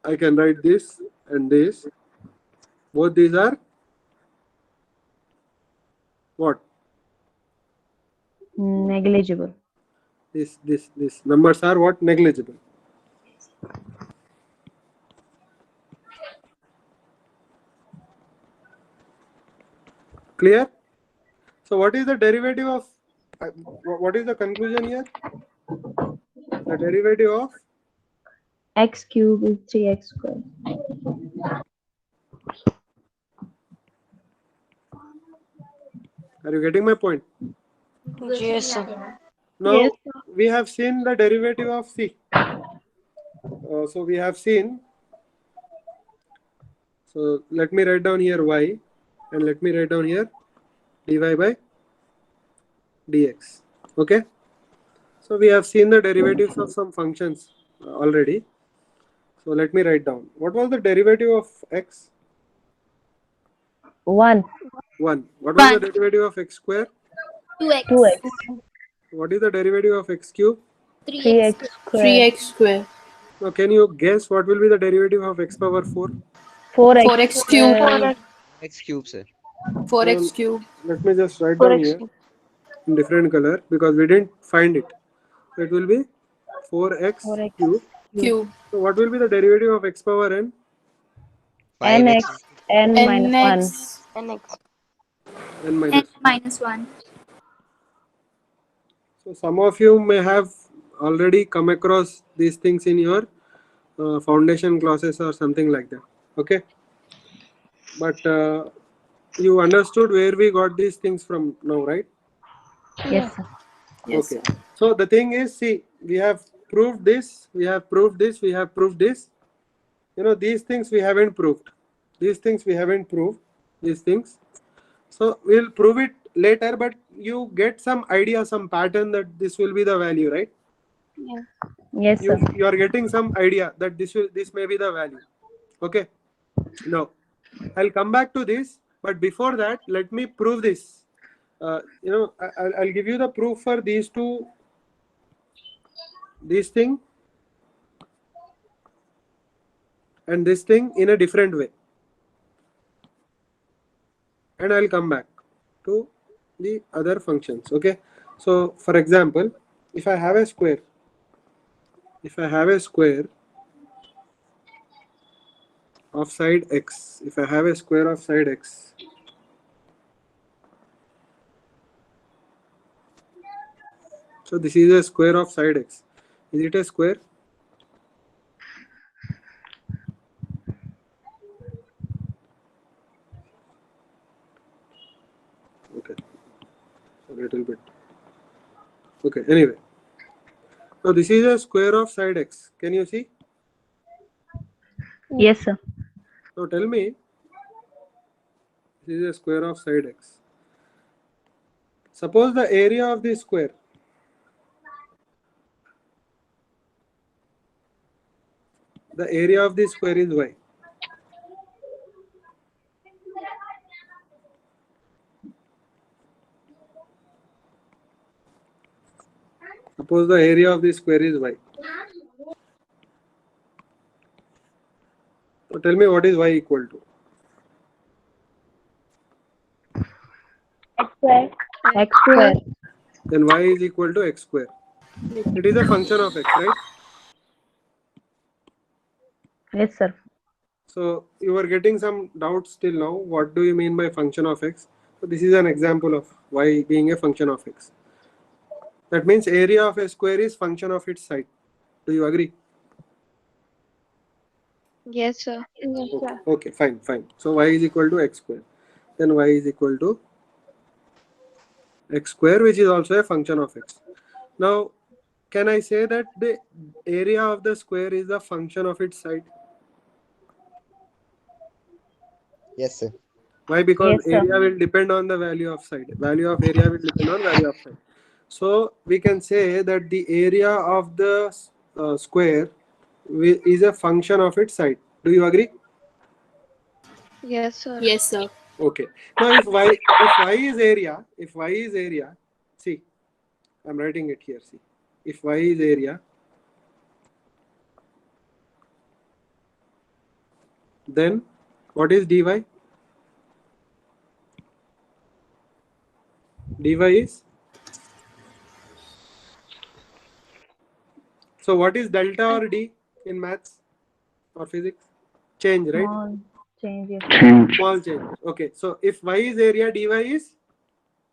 I can write this and this. Both these are what? Negligible. This numbers are what? Negligible. Clear? So what is the derivative of, what is the conclusion here? The derivative of X cube is 3x squared. Are you getting my point? Yes, sir. Now Yes, we have seen the derivative of c. So we have seen. So let me write down here y and let me write down here dy by dx. Okay. So we have seen the derivatives of some functions already. So let me write down. What was the derivative of x? 1. 1. What was the derivative of x square? 2x. What is the derivative of x cube? 3x squared. 3x square. Now can you guess what will be the derivative of x power 4? 4x. 4x cube. X cube, sir. 4x cube. Let me just write down here in different color because we didn't find it. So it will be 4x cube. Cube. So what will be the derivative of x power n? 5x. n Nx. minus 1. N minus. minus 1. So some of you may have already come across these things in your foundation classes or something like that. Okay. But you understood where we got these things from now, right? Yes, sir. Yes. Okay. So the thing is, see, we have proved this, we have proved this, we have proved this. You know, these things we haven't proved. These things we haven't proved. These things. So we'll prove it later, but you get some idea, some pattern that this will be the value, right? Yes, sir. You are getting some idea that this may be the value. Okay. Now I'll come back to this, but before that, let me prove this. You know, I'll give you the proof for these two. This thing and this thing in a different way. And I'll come back to the other functions. Okay. So for example, if I have a square of side x, if I have a square of side x, so this is a square of side x. Is it a square? Okay, a little bit. Okay, anyway. So this is a square of side x. Can you see? Yes, sir. Now tell me, this is a square of side x. Suppose the area of this square. The area of this square is y. Suppose the area of this square is y. So tell me what is y equal to? X square. X square. Then y is equal to x square. It is a function of x, right? Yes, sir. So you are getting some doubts till now. What do you mean by function of x? So this is an example of y being a function of x. That means area of a square is function of its side. Do you agree? Yes, sir. Yes, Okay, sir. okay, fine, fine. So y is equal to x square. Then y is equal to x square, which is also a function of x. Now, can I say that the area of the square is a function of its side? Yes, sir. Why? Because Yes, sir. area will depend on the value of side. Value of area will depend on value of side. So we can say that the area of the square is a function of its side. Do you agree? Yes, sir. Yes, sir. Okay. Now if y is area, see, I'm writing it here. See, if y is area, then what is dy? Dy is, so what is delta or d in maths or physics? Change, right? Small changes. Change. Small change. Okay. So if y is area, dy is,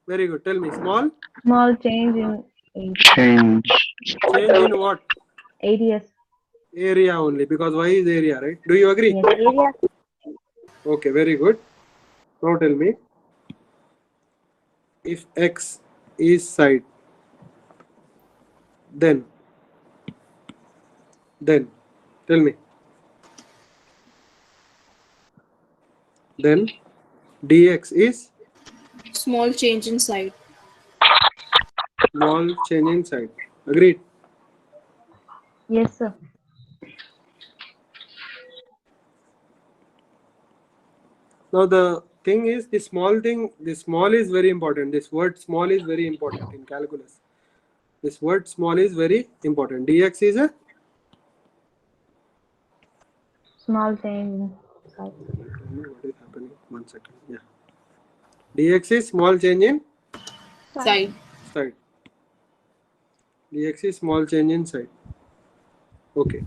very good. Tell me, small Small change in Change. change in what? ADS. Area only, because y is area, right? Do you agree? Yes, area. Okay, very good. Now tell me, if x is side, then tell me, then dx is Small change in side. small change in side. Agreed? Yes, sir. Now the thing is, the small is very important. This word small is very important in calculus. This word small is very important. Dx is a, Small change in side. what is happening? 1 second. Yeah. Dx is small change in Side. side. Dx is small change in side. Okay.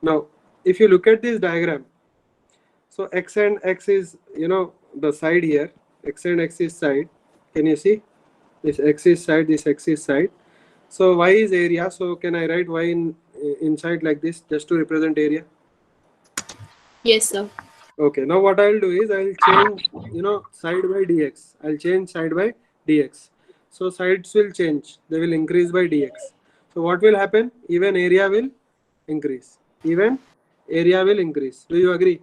Now, if you look at this diagram, so x and x is, the side here. X and x is side. Can you see? This x is side, this x is side. So y is area. So can I write y inside like this just to represent area? Yes, sir. Okay. Now what I'll do is I'll change, side by dx. I'll change side by dx. So sides will change. They will increase by dx. So what will happen? Even area will increase. Even area will increase. Do you agree?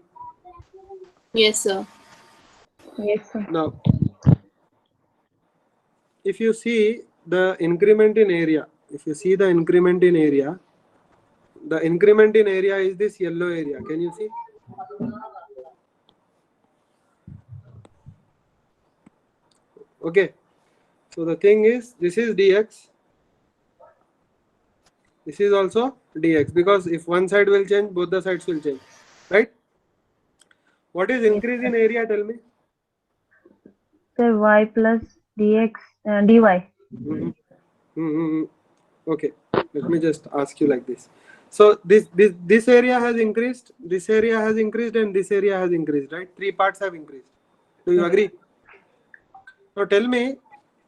Yes, sir. Yes, sir. Now, if you see the increment in area, the increment in area is this yellow area. Can you see? Okay. So the thing is, this is dx. This is also dx, because if one side will change, both the sides will change. Right? What is increase in area? Tell me. So y plus dx dy. Mhm. Mhm. Okay, let me just ask you like this. So this area has increased, this area has increased, and this area has increased, right? 3 parts have increased. Do you agree? Now tell me,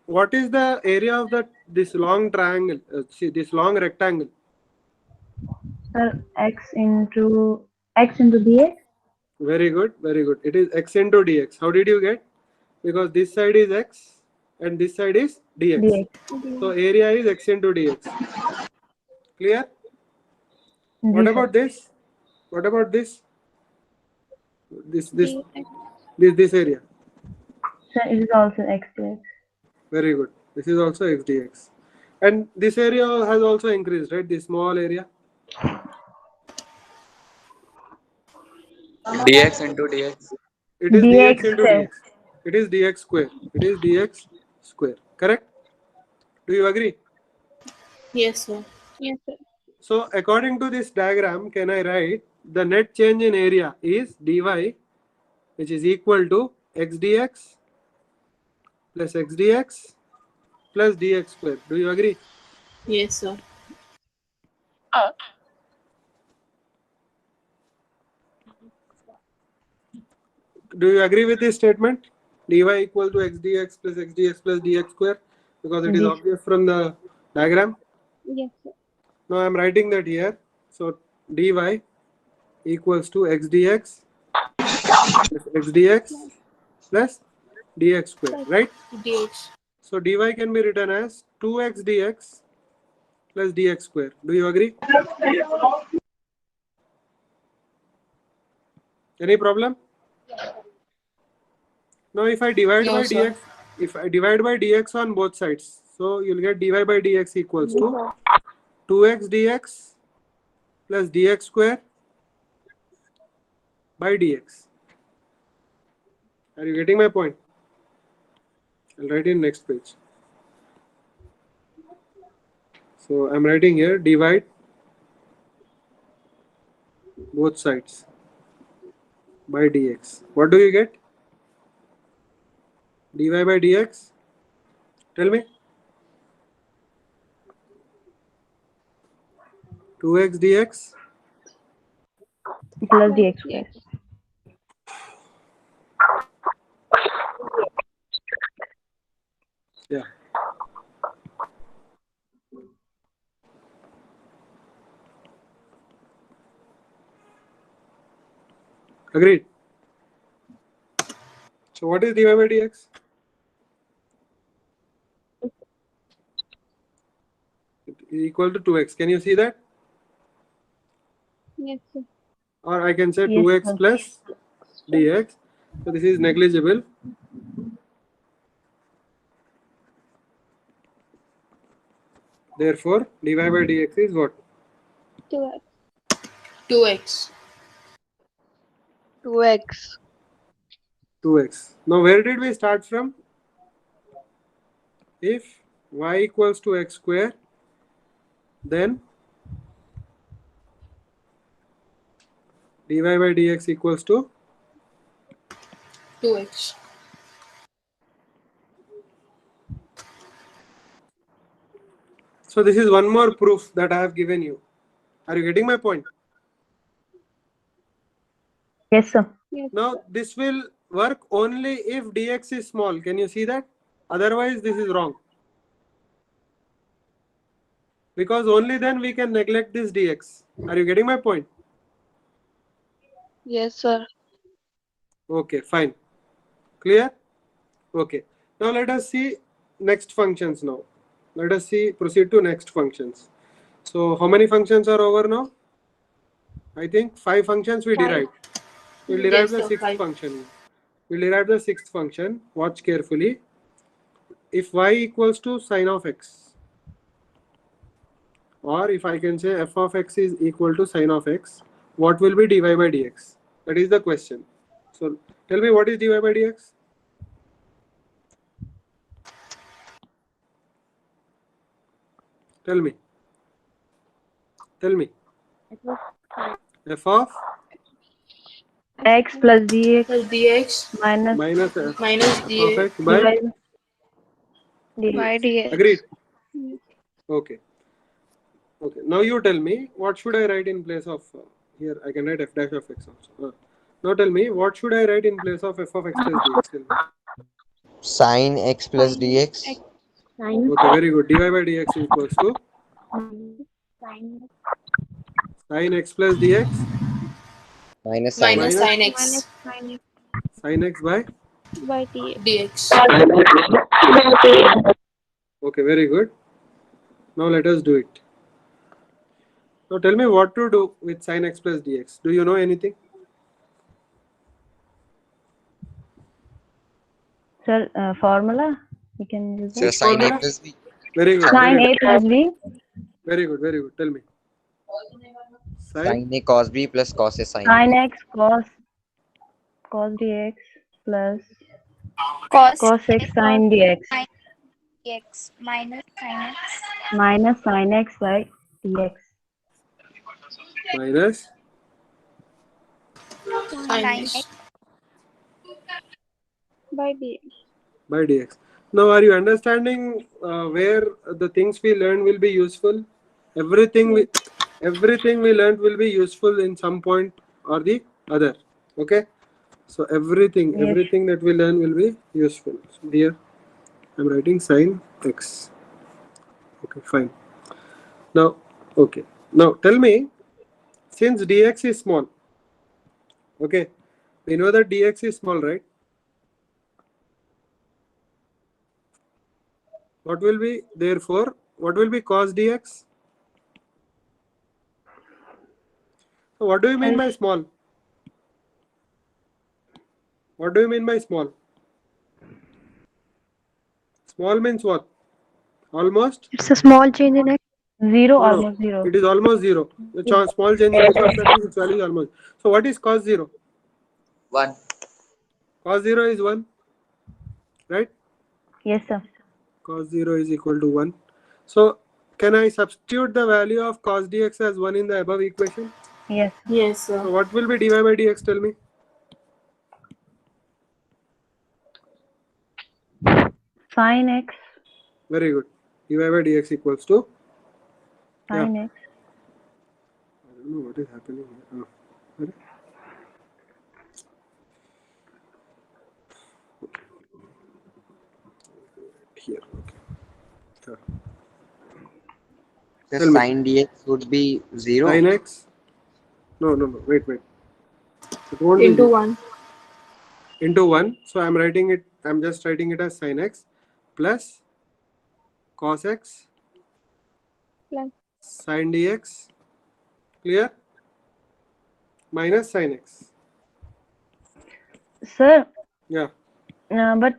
what is the area of this long triangle? See, this long rectangle. Sir, x into dx. Very good, very good. It is x into dx. How did you get? Because this side is x and this side is dx. dx. So area is x into dx. Clear? What about this? What about this? This area. So it is also x dx. Very good. This is also x dx. And this area has also increased, right? This small area. dx into dx. It is dx dx into square. dx. It is dx square. It is dx square. Correct? Do you agree? Yes, sir. Yes, sir. So according to this diagram, can I write the net change in area is dy, which is equal to x dx plus x dx plus dx square. Do you agree? Yes, sir. Do you agree with this statement? Dy equal to x dx plus dx square, because it is Yes. obvious from the diagram. Yes, sir. Now I am writing that here. So dy equals to x dx plus x dx plus dx square, right? dx. So dy can be written as 2x dx plus dx square. Do you agree? Any problem? Now if I divide No, by sir. dx, if I divide by dx on both sides, so you'll get dy by dx equals to 2x dx plus dx square by dx. Are you getting my point? I'll write in next page. So I'm writing here, divide both sides by dx. What do you get? Dy by dx? Tell me. 2x dx plus dx square. Yeah. Agreed. So what is dy by dx? It is equal to 2x. Can you see that? Yes, sir. Or I can say Yes, 2x sir. plus dx. So this is negligible. Therefore, dy by dx is what? 2x. 2x. 2x. 2x. Now where did we start from? If y equals to x square, then dy by dx equals to 2x. So this is one more proof that I have given you. Are you getting my point? Yes, sir. Yes, Now this will work only if dx is small. Can you see that? Otherwise this is wrong. Because only then we can neglect this dx. Are you getting my point? Yes, sir. Okay, fine. Clear? Okay. Now let us see next functions now. Let us proceed to next functions. So how many functions are over now? I think 5 functions we derived. We'll derive Yes, the sir, 6th 5. function. We'll derive the 6th function. Watch carefully. If y equals to sine of x, or if I can say f of x is equal to sine of x, what will be dy by dx? That is the question. So tell me, what is dy by dx? Tell me. Tell me. F of X plus dx Plus dx minus minus f minus of dx. x by dx. By dx. agreed. Okay. Okay. Now you tell me, what should I write in place of here? I can write f dash of x also. Now tell me, what should I write in place of f of x plus dx? Tell me. Sine x plus dx. Okay, very good. Dy by dx equals to sine x plus dx Minus sine Minus x. sin x. sine x by dx. dx. Okay, very good. Now let us do it. Now tell me what to do with sine x plus dx. Do you know anything? Sir, formula we can use So that. sine a formula? plus b. Very good. Sine Very a good. plus b Very good. Very good. Tell me. Sine Sine a cos b plus cos a sine sin b. x cos dx plus Cos cos x sin dx x minus sin x minus sin x by dx. minus Sin x x. By dx. by dx. Now are you understanding where the things we learn will be useful? Everything we learned will be useful in some point or the other. Okay. So everything Yes. that we learn will be useful. So here I'm writing sine x. Okay, fine. Now, okay. Now tell me, since dx is small, Okay, we know that dx is small, right? What will be, therefore, what will be cos dx? So what do you mean by small? What do you mean by small? Small means what? Almost? It's a small change in x. Zero, No, no. almost zero. It is almost zero. The small change in x, that means its value is almost. So what is cos 0? 1. Cos 0 is 1, right? Yes, sir. Cos 0 is equal to 1. So can I substitute the value of cos dx as 1 in the above equation? Yes. Yes, So sir. what will be dy by dx? Tell me. Sin x. Very good. Dy by dx equals to, Sin x. I don't know what is happening here. Oh. Here. Okay. The Tell me. sin dx would be 0. Sin x. No. Wait. It won't be Into 0. 1. Into 1. So I'm writing it. I'm just writing it as sin x plus cos x Plus. sin dx. Clear? Minus sin x. Sir, Yeah. but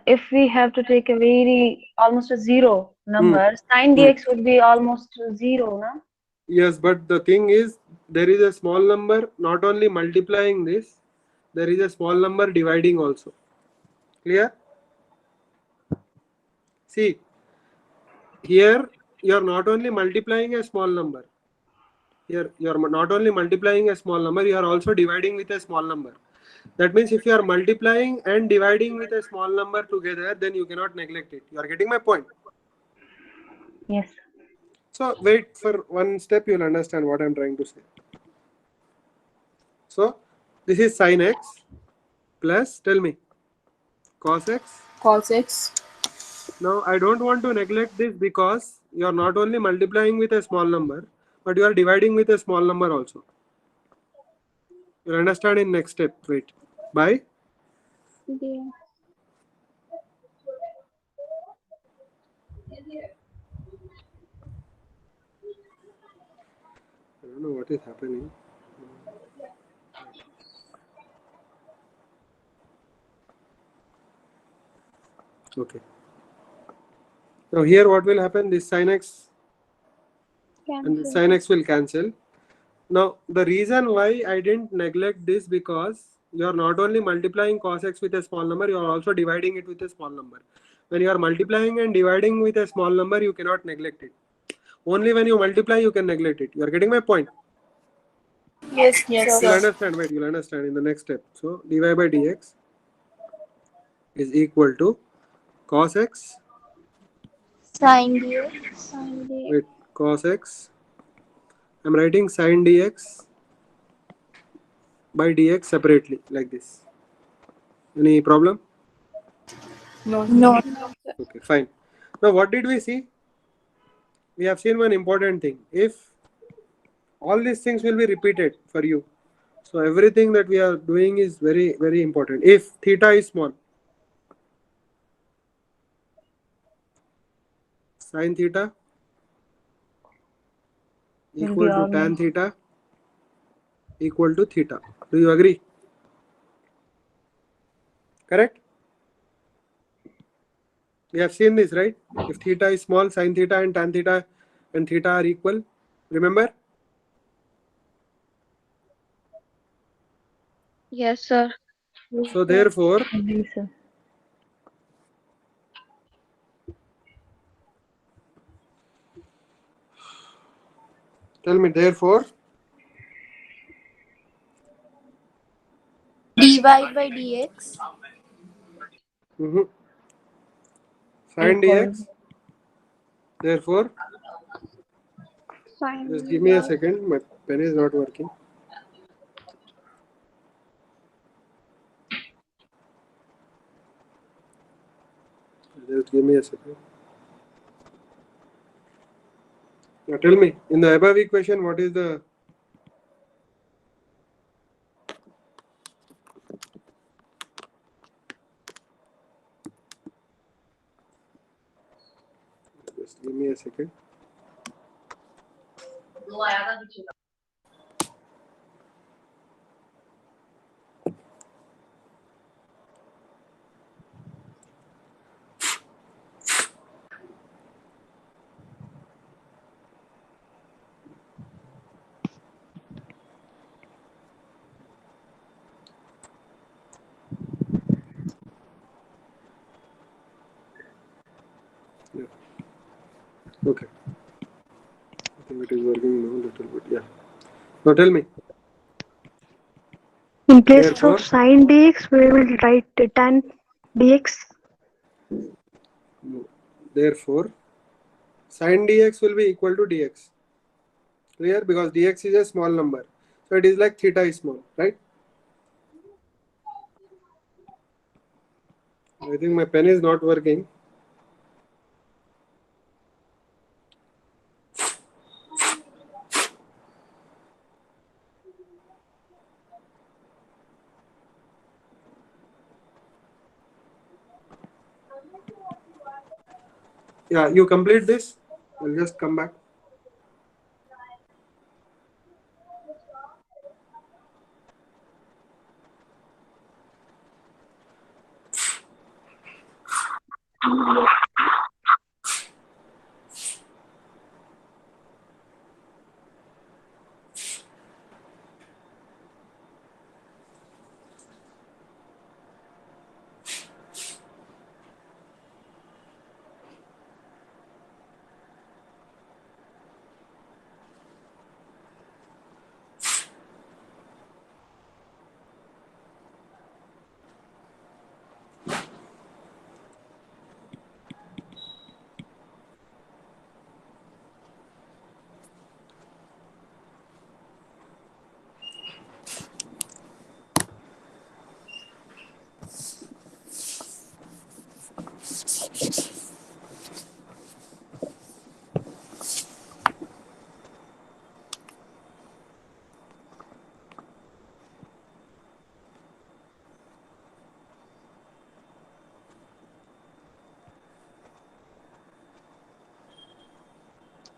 if we have to take a very almost a zero number, sin dx would be almost zero, no? Yes, but the thing is, there is a small number not only multiplying this, there is a small number dividing also. Clear? See, here you are not only multiplying a small number. Here you are not only multiplying a small number, you are also dividing with a small number. That means if you are multiplying and dividing with a small number together, then you cannot neglect it. You are getting my point? Yes. So wait for one step, you will understand what I am trying to say. So this is sin x plus, tell me, cos x. Cos x. Now I don't want to neglect this because you are not only multiplying with a small number, but you are dividing with a small number also. You'll understand in next step. Wait. By dx. I don't know what is happening. Okay. Now here what will happen? This sin x and this sin x will cancel. Now the reason why I didn't neglect this because you are not only multiplying cos x with a small number, you are also dividing it with a small number. When you are multiplying and dividing with a small number, you cannot neglect it. Only when you multiply, you can neglect it. You are getting my point? Yes, yes, You'll sir. understand. Wait, you'll understand in the next step. So dy by dx is equal to cos x. Sin dx. Sin dx. Wait, cos x. I'm writing sin dx by dx separately like this. Any problem? No. No. Okay, fine. Now what did we see? We have seen one important thing. If all these things will be repeated for you, so everything that we are doing is very, very important. If theta is small, sin theta equal to tan theta equal to theta. Do you agree? Correct? We have seen this, right? If theta is small, sin theta and tan theta and theta are equal. Remember? Yes, sir. So therefore, Agree, sir. tell me, therefore, dy by dx. sin dx, therefore, Sin just give me a second, my pen is not working. Just give me a second. Now tell me, in the above equation, what is the a second. Yeah. Okay. I think it is working now a little bit. Yeah. Now tell me. In place Therefore, of sine dx, we will write tan dx. therefore, sin dx will be equal to dx. Clear? Because dx is a small number. So it is like theta is small, right? I think my pen is not working. Yeah, you complete this. I'll just come back.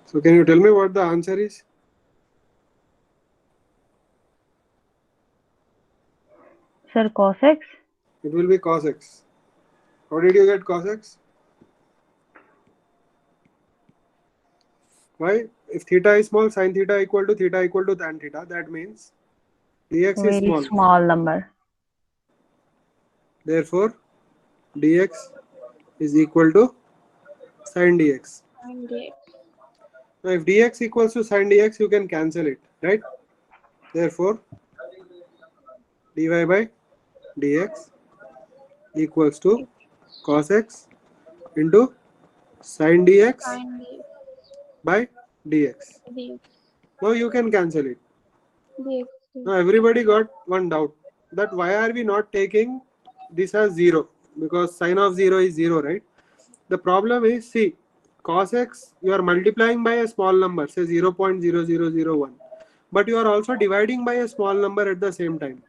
So can you tell me what the answer is? Sir, cos x? It will be cos x. How did you get cos x? Why? If theta is small, sin theta equal to tan theta. That means dx is Very small. small number. Therefore, dx is equal to sin dx. Sin dx. Now, if dx equals to sin dx, you can cancel it, right? Therefore, dy by dx equals to cos x into sin dx Sin dx. by dx. Dx. Now you can cancel it. Dx. Now everybody got one doubt, that why are we not taking this as 0? Because sin of 0 is 0, right? The problem is, see, cos x you are multiplying by a small number, say 0.0001, but you are also dividing by a small number at the same time.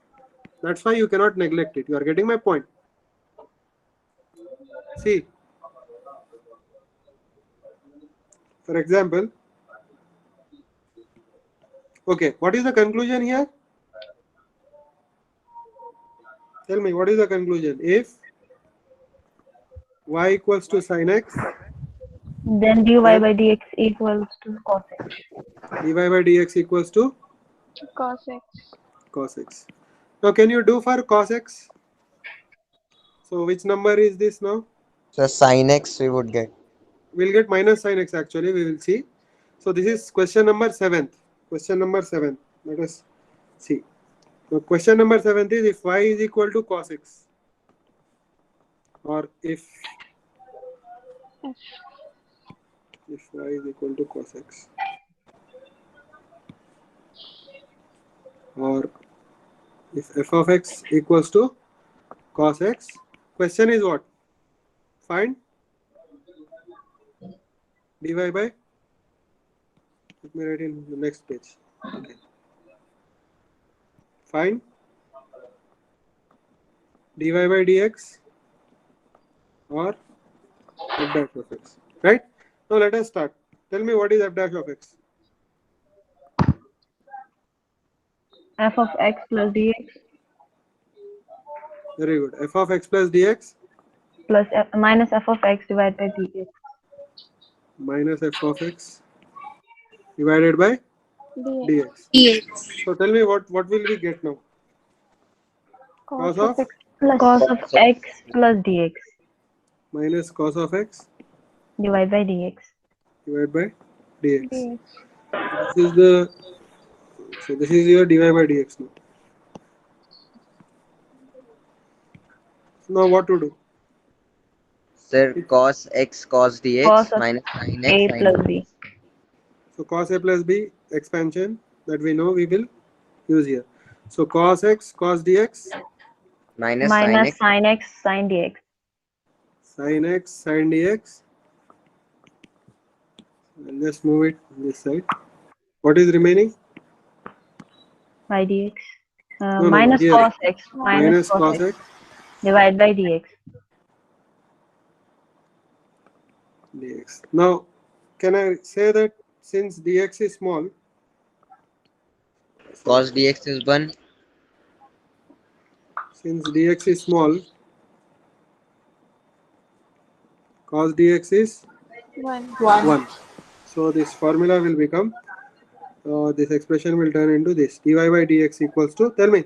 That's why you cannot neglect it. You are getting my point? See, for example, okay, what is the conclusion here? Tell me, what is the conclusion? If y equals to sin x, Then dy by dx equals to cos x. dy by dx equals to Cos x. cos x. Now can you do for cos x? So which number is this now? So sin x we would get. We'll get minus sin x actually, we will see. So this is question number 7. Question number 7. Let us see. So question number 7 is if y is equal to cos x, or if y is equal to cos x, or if f of x equals to cos x, question is what? Find dy by, let me write in the next page. Okay. Find dy by dx or f dash of x, right? Now let us start. Tell me what is f dash of x. F of x plus dx Very good. F of x plus dx plus minus f of x divided by dx. minus f of x divided by dx. dx. So tell me what will we get now? Cos of x plus Cos of x plus dx minus cos of x divided by dx. divided by dx. This is your dy by dx now. Now what to do? Sir, cos x cos dx Cos of minus sin x a sin plus dx. b. So cos a plus b expansion that we know we will use here. So cos x cos dx Minus Minus sin x sin dx. sin x sin dx. I'll just move it this side. What is remaining? By dx. No, Minus here. cos x Minus cos x divided by dx. dx. Now, can I say that since dx is small, cos dx is 1. since dx is small, cos dx is 1. So this formula will become, this expression will turn into this. Dy by dx equals to, tell me,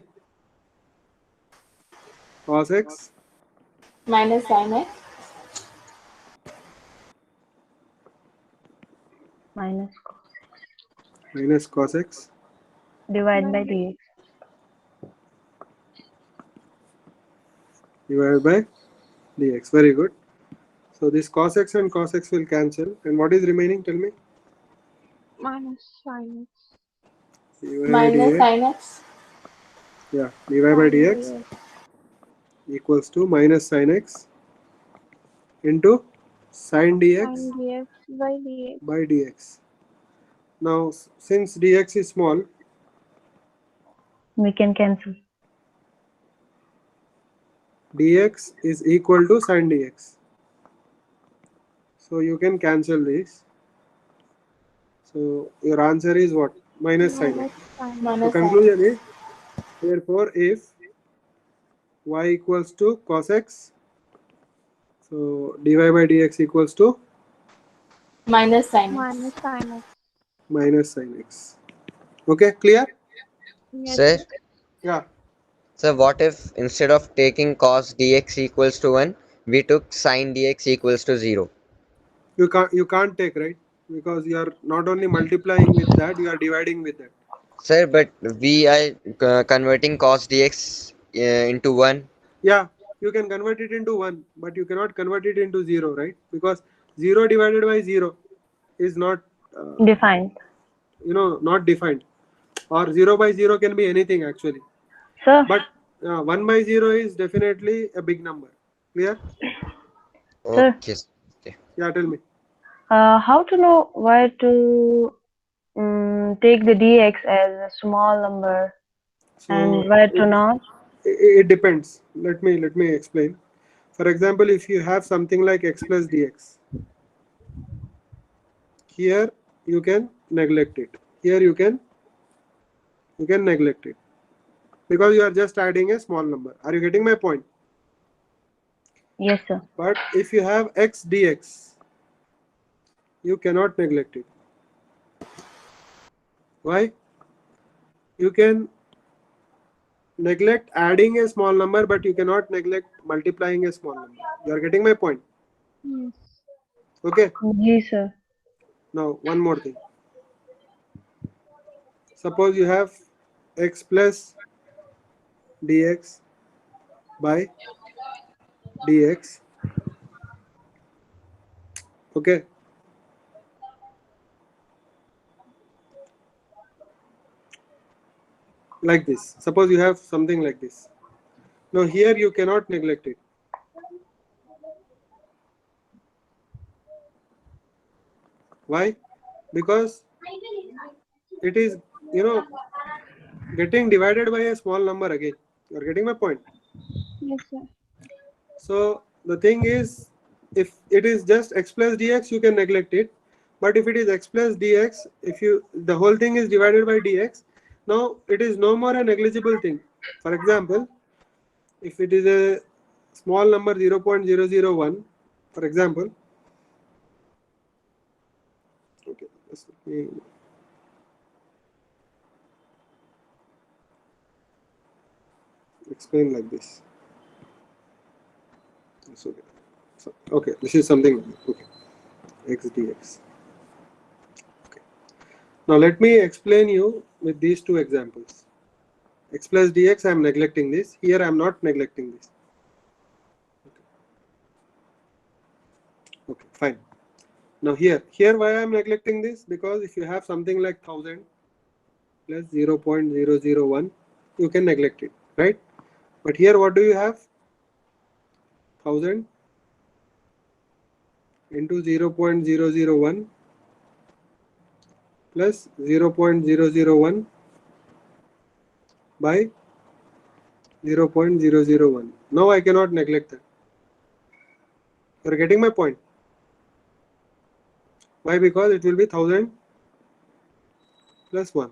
cos x Minus sin x. Minus cos x divided by dx. divided by dx. Very good. So this cos x and cos x will cancel. And what is remaining? Tell me. Minus sin x. Dy by Minus dx. sin x. Yeah, dy by dx equals to minus sin x into sin dx Sin dx by dx. by dx. Now, since dx is small, We can cancel. dx is equal to sin dx. So you can cancel this. So your answer is what? Minus sin x. So Minus sin conclusion is, therefore, if y equals to cos x, so dy by dx equals to minus sin x. Minus sin x. minus sin x. Okay, clear? Yes, Sir, Yeah. so what if instead of taking cos dx equals to 1, we took sin dx equals to 0? You can't take, right? Because you are not only multiplying with that, you are dividing with that. Sir, but we are converting cos dx into 1. Yeah, you can convert it into 1, but you cannot convert it into 0, right? Because 0 divided by 0 is not Defined. not defined, or 0 by 0 can be anything actually, Sir, but 1 by 0 is definitely a big number. Clear? Sir. Okay. Yeah, tell me. How to know where to take the dx as a small number and where to not? It depends. Let me explain. For example, if you have something like x plus dx, here you can neglect it. Here you can neglect it because you are just adding a small number. Are you getting my point? Yes, sir. But if you have x dx, you cannot neglect it. Why? You can neglect adding a small number, but you cannot neglect multiplying a small number. You are getting my point? yes. Okay. Yes, sir. Now, one more thing. Suppose you have x plus dx by dx. Okay. Like this. Suppose you have something like this. Now here you cannot neglect it. Why? Because it is, getting divided by a small number again. You are getting my point? Yes, sir. So the thing is, if it is just x plus dx, you can neglect it. But if it is x plus dx, the whole thing is divided by dx, now it is no more a negligible thing. For example, if it is a small number 0.001, for example, okay, let me explain like this. It's okay. So, okay, this is something, okay, x dx. Okay. Now let me explain you with these two examples. X plus dx, I am neglecting this. Here I am not neglecting this. Okay, fine. Now here why I am neglecting this? Because if you have something like 1000 plus 0.001, you can neglect it, right? But here what do you have? 1000 into 0.001 plus 0.001 by 0.001. Now I cannot neglect that. You are getting my point? Why? Because it will be 1000 plus 1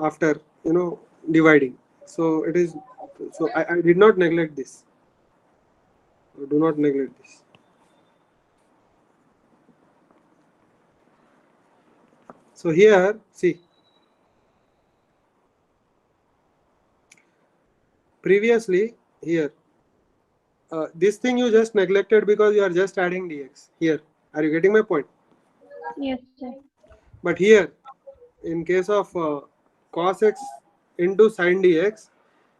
after dividing. So it is. So I did not neglect this. Do not neglect this. So here, see, previously here, this thing you just neglected because you are just adding dx here. Are you getting my point? Yes, sir. But here, in case of cos x into sin dx,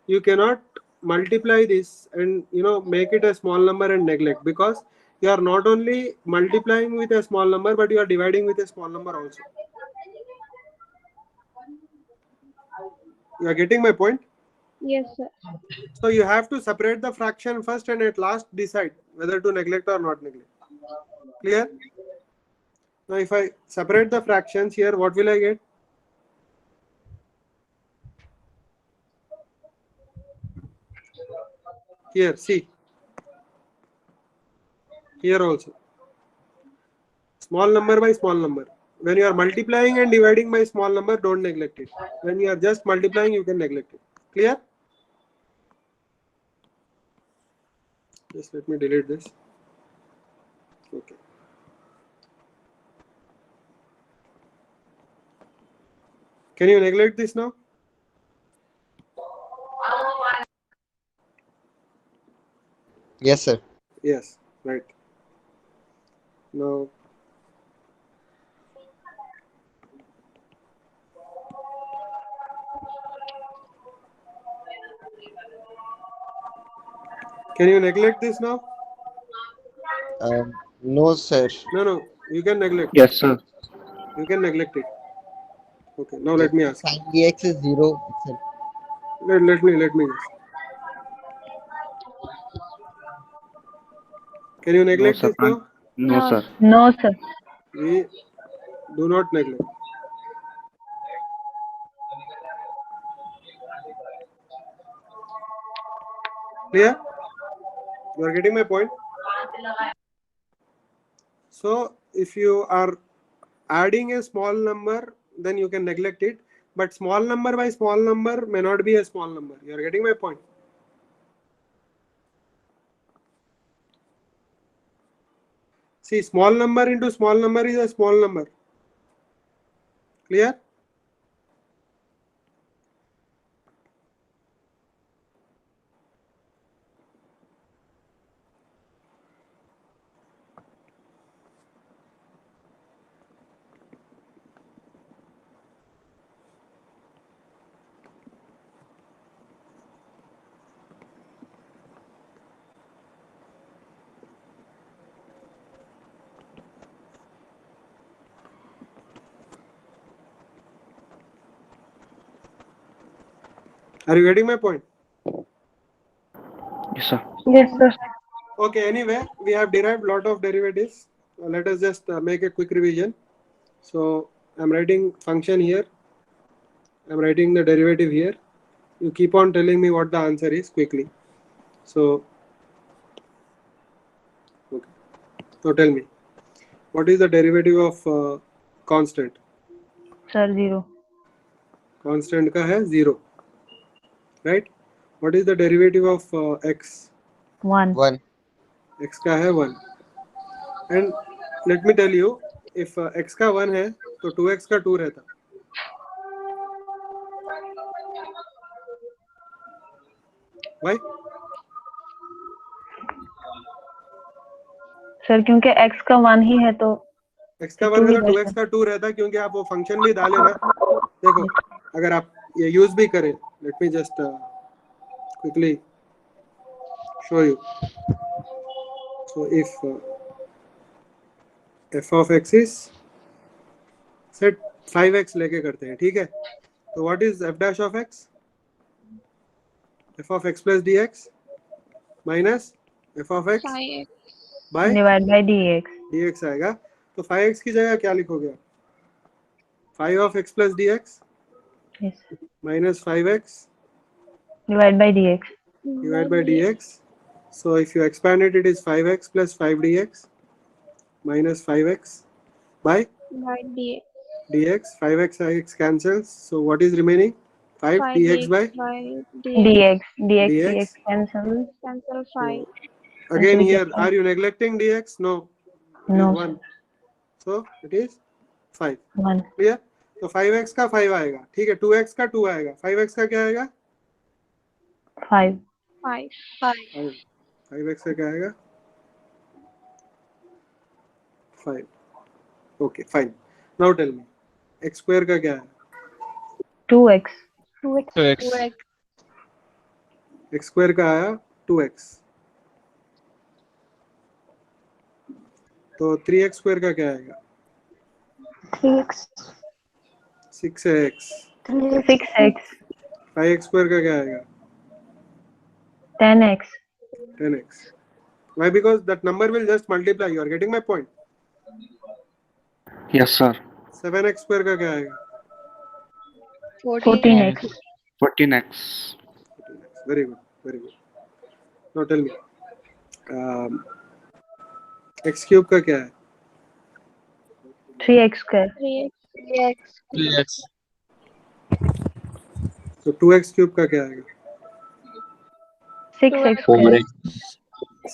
you cannot multiply this and make it a small number and neglect, because you are not only multiplying with a small number, but you are dividing with a small number also. You are getting my point? Yes, sir. So you have to separate the fraction first and at last decide whether to neglect or not neglect. Clear? Now if I separate the fractions here, what will I get? Here, see. Here also. Small number by small number. When you are multiplying and dividing by small number, don't neglect it. When you are just multiplying, you can neglect it. Clear? Just let me delete this. Okay. Can you neglect this now? Yes, sir. Yes, right. Now, can you neglect this now? No, sir. No, you can neglect. Yes, sir. You can neglect it. Okay, now let me ask. Sin dx is 0 itself. Let me just. Can you neglect sir, this now? No, sir. No, sir. We do not neglect. Clear? You are getting my point? So if you are adding a small number, then you can neglect it. But small number by small number may not be a small number. You are getting my point? See, small number into small number is a small number. Clear? Are you getting my point? Yes, sir. Yes, sir. Okay, anyway, we have derived lot of derivatives. Let us just make a quick revision. So I'm writing function here. I'm writing the derivative here. You keep on telling me what the answer is quickly. So Now tell me, what is the derivative of constant? Sir, 0. Constant का है 0, right? What is the derivative of x? 1. 1. X का है 1. And let me tell you, if x का 1 है तो 2x का 2 रहता. Why? Sir क्योंकि x का 1 ही है तो x का 1 है तो 2x का 2 रहता, क्योंकि आप वो फंक्शन भी डाले ना. देखो, अगर आप ये यूज भी करें, let me just quickly show you. So if f of x is set 5x लेके करते हैं, ठीक है? तो what is f dash of x? f of x plus dx minus f of x 5x by divide by dx. dx आएगा. तो 5x की जगह क्या लिखोगे आप? 5 of x plus dx Yes. minus 5x divide by dx. divided by dx. So if you expand it, it is 5x plus 5 dx minus 5x by by dx. dx. 5x x cancels. So what is remaining? 5 dx by dx dx. cancel. Cancel 5. Again we here, get are you neglecting dx? No. It is No. 1. So it is 5. 1. Clear? तो 5x का 5 आएगा, ठीक है? 2x का 2 आएगा. 5x का क्या आएगा? 5. 5. 5x का क्या आएगा? 5. Okay, fine. Now tell me, x square का क्या है? 2x. 2x. x square का आया 2x. तो 3x square का क्या आएगा? 3x. 6x. 6x. 5x square का क्या आएगा? 10x. 10x. Why? Because that number will just multiply. You are getting my point. Yes, sir. 7x square का क्या आएगा? 14x. 14x. 14x. Very good. Very good. Now tell me, x cube का क्या है? 3x square. 3x. तो 2x cube का क्या आएगा? 6x square.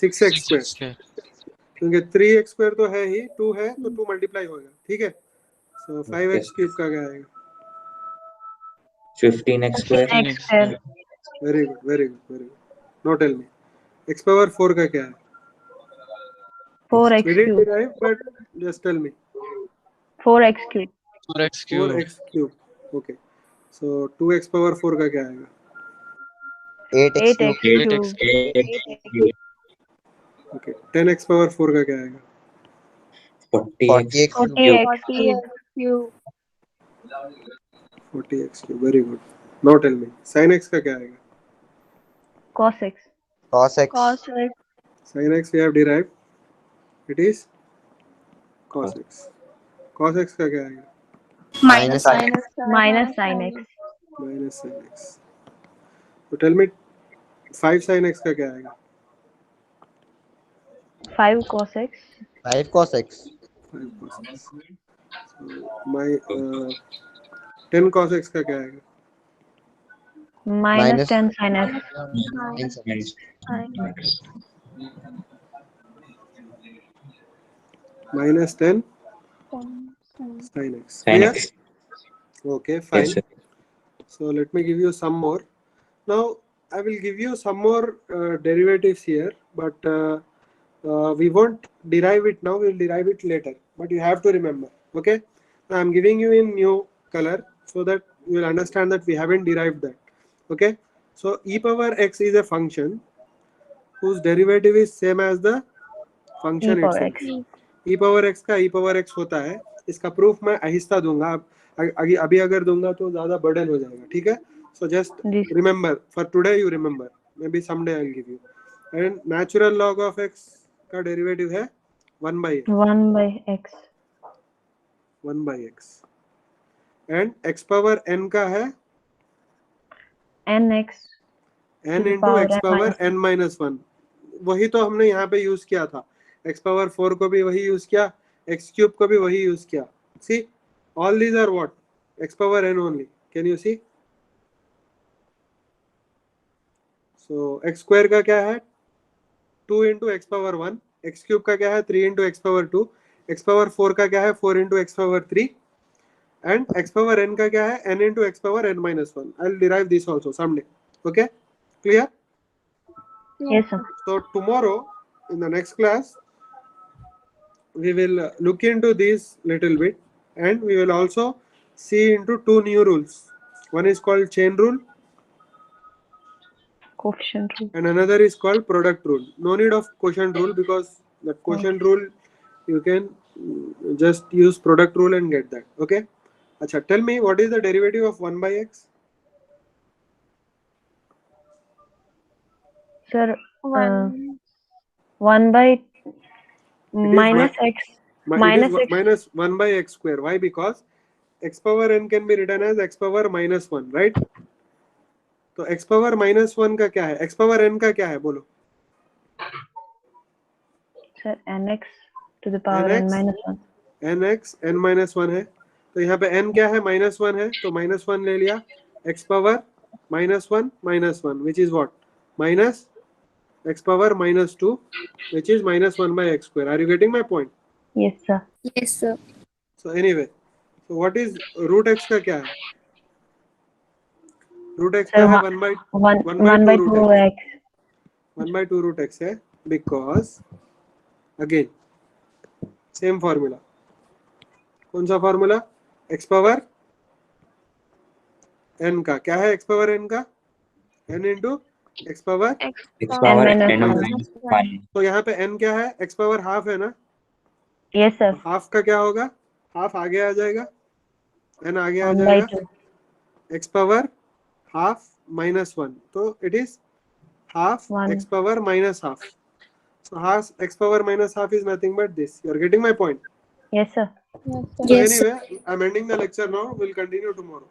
6x square. क्योंकि 3x square तो है ही, 2 है तो 2 मल्टीप्लाई होगा, ठीक है? So 5x cube का क्या आएगा? 15x square. 15x square. Very good, very good, very good. Now tell me, x power 4 का क्या है? 4x We did cube. derive, but just tell me. 4x cube. 4x cube. Okay. So 2x power 4 का क्या आएगा? 8x 8x cube. cube. Okay. 10x power 4 का क्या आएगा? 40x 40x cube. 40x cube. Very good. Now tell me, sin x का क्या आएगा? Cos x. Cos x. Sin x we have derived. It is cos x. Cos x का क्या आएगा? Minus sin x. Minus sin x. Minus sin x. So tell me, 5 sin x का क्या आएगा? 5 cos x. 5 cos x. 5 cos x. So my 10 cos x का क्या आएगा? Minus 10 sin x. Minus 10 sin x. sin Clear? x. Okay, fine. Yes, sir. So let me give you some more. Now I will give you some more derivatives here, but we won't derive it now. We will derive it later. But you have to remember. Okay. I am giving you in new color so that you will understand that we haven't derived that. Okay. So e power x is a function whose derivative is same as the function E power itself. x. e power x का e power x होता है. इसका proof मैं आहिस्ता दूंगा. अभी अगर दूंगा तो ज्यादा बर्डन हो जाएगा. ठीक है. So just remember, for today you remember. Maybe someday I'll give you. And natural log of x का derivative है 1 by x. 1 by x. 1 by x. And x power n का है nx. n into x power n minus 1. वही तो हमने यहाँ पे use किया था. x power 4 को भी वही यूज किया, x cube को भी वही यूज किया. See, all these are what? X power n only. Can you see? So x square का क्या है? 2 into x power 1. x cube का क्या है? 3 into x power 2. x power 4 का क्या है? 4 into x power 3. And x power n का क्या है? n into x power n minus 1. I'll derive this also someday. Okay? Clear? Yes, sir. So tomorrow in the next class we will look into this little bit, and we will also see into two new rules. One is called chain rule Coefficient rule. and another is called product rule. No need of quotient rule, because the quotient rule you can just use product rule and get that. Okay? Acha, tell me, what is the derivative of 1 by x? Sir, 1. 1 by minus mi- x It minus is x. minus 1 by x square. Why? Because x power n can be written as x power minus 1, right? तो x power minus 1 का क्या है? x power n का क्या है? बोलो. Sir, nx to the power n nx minus 1. nx n minus 1 है. तो यहाँ पे n क्या है? minus 1 है. तो minus 1 ले लिया. x power minus 1 which is what? Minus x power minus 2 which is minus 1 by x square. Are you getting my point? Yes, sir. Yes, sir. So anyway, so what is root x का क्या है? root x क्या है? 1 by 1 by 2 x. 1 by 2 root x है, because again same formula. कौन सा formula? x power n का क्या है? x power n का n into x power X n power minus n 1. minus 1. तो यहाँ पे n क्या है? x power half है ना? Yes, sir. half का क्या होगा? half आगे आ जाएगा, n आगे आ 1 by जाएगा, 2. x power half minus 1. तो it is half 1. x power minus half. So half x power minus half is nothing but this. You are getting my point? Yes, sir. Yes, sir. So Yes, sir. anyway, I'm ending the lecture now. We'll continue tomorrow.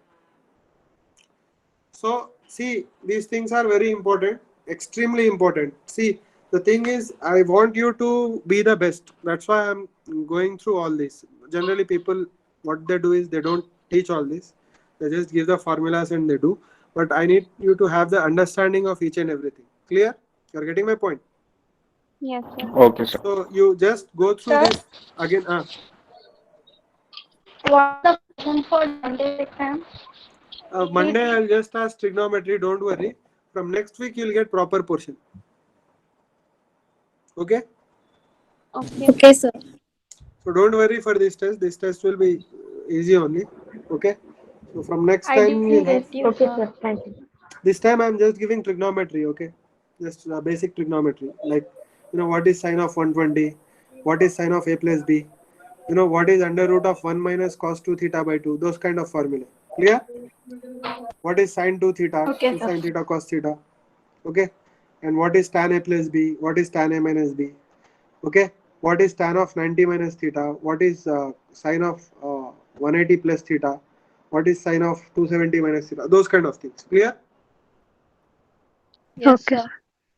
So see, these things are very important, extremely important. See, the thing is, I want you to be the best. That's why I'm going through all this. Generally, people, what they do is they don't teach all this. They just give the formulas and they do. But I need you to have the understanding of each and everything. Clear? You're getting my point? Yes, sir. Okay, sir. So you just go through Sir? this again. What's the question for Monday exam? Monday I'll just ask trigonometry. Don't worry. From next week you'll get proper portion. Okay? Okay. Okay, sir. So don't worry for this test. This test will be easy only. Okay? So from next I time did you'll see have, this, Okay, sir. sir. Thank you. this time I'm just giving trigonometry. Okay? Just basic trigonometry. Like, you know, what is sine of 120? What is sine of a plus b? You know, what is under root of 1 minus cos 2 theta by 2? Those kind of formula. Clear? What is sine 2 theta? Okay, Is sir. sine theta cos theta? Okay? And what is tan a plus b? What is tan a minus b? Okay? What is tan of 90 minus theta? What is sine of 180 plus theta? What is sine of 270 minus theta? Those kind of things. Clear? Yes, Okay. sir.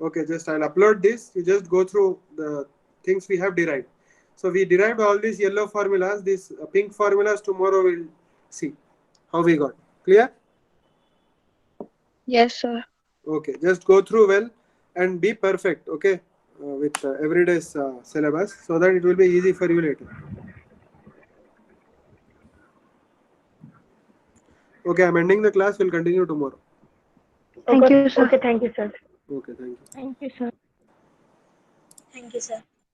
Okay, just I'll upload this. You just go through the things we have derived. So we derived all these yellow formulas. These pink formulas tomorrow we'll see how we got. Clear? Yes, sir. Okay, just go through well and be perfect. Okay, with everyday's syllabus, so that it will be easy for you later. Okay, I'm ending the class. We'll continue tomorrow. Thank you, sir. Okay, thank you, sir. Okay, thank you. Thank you, sir. Thank you, sir.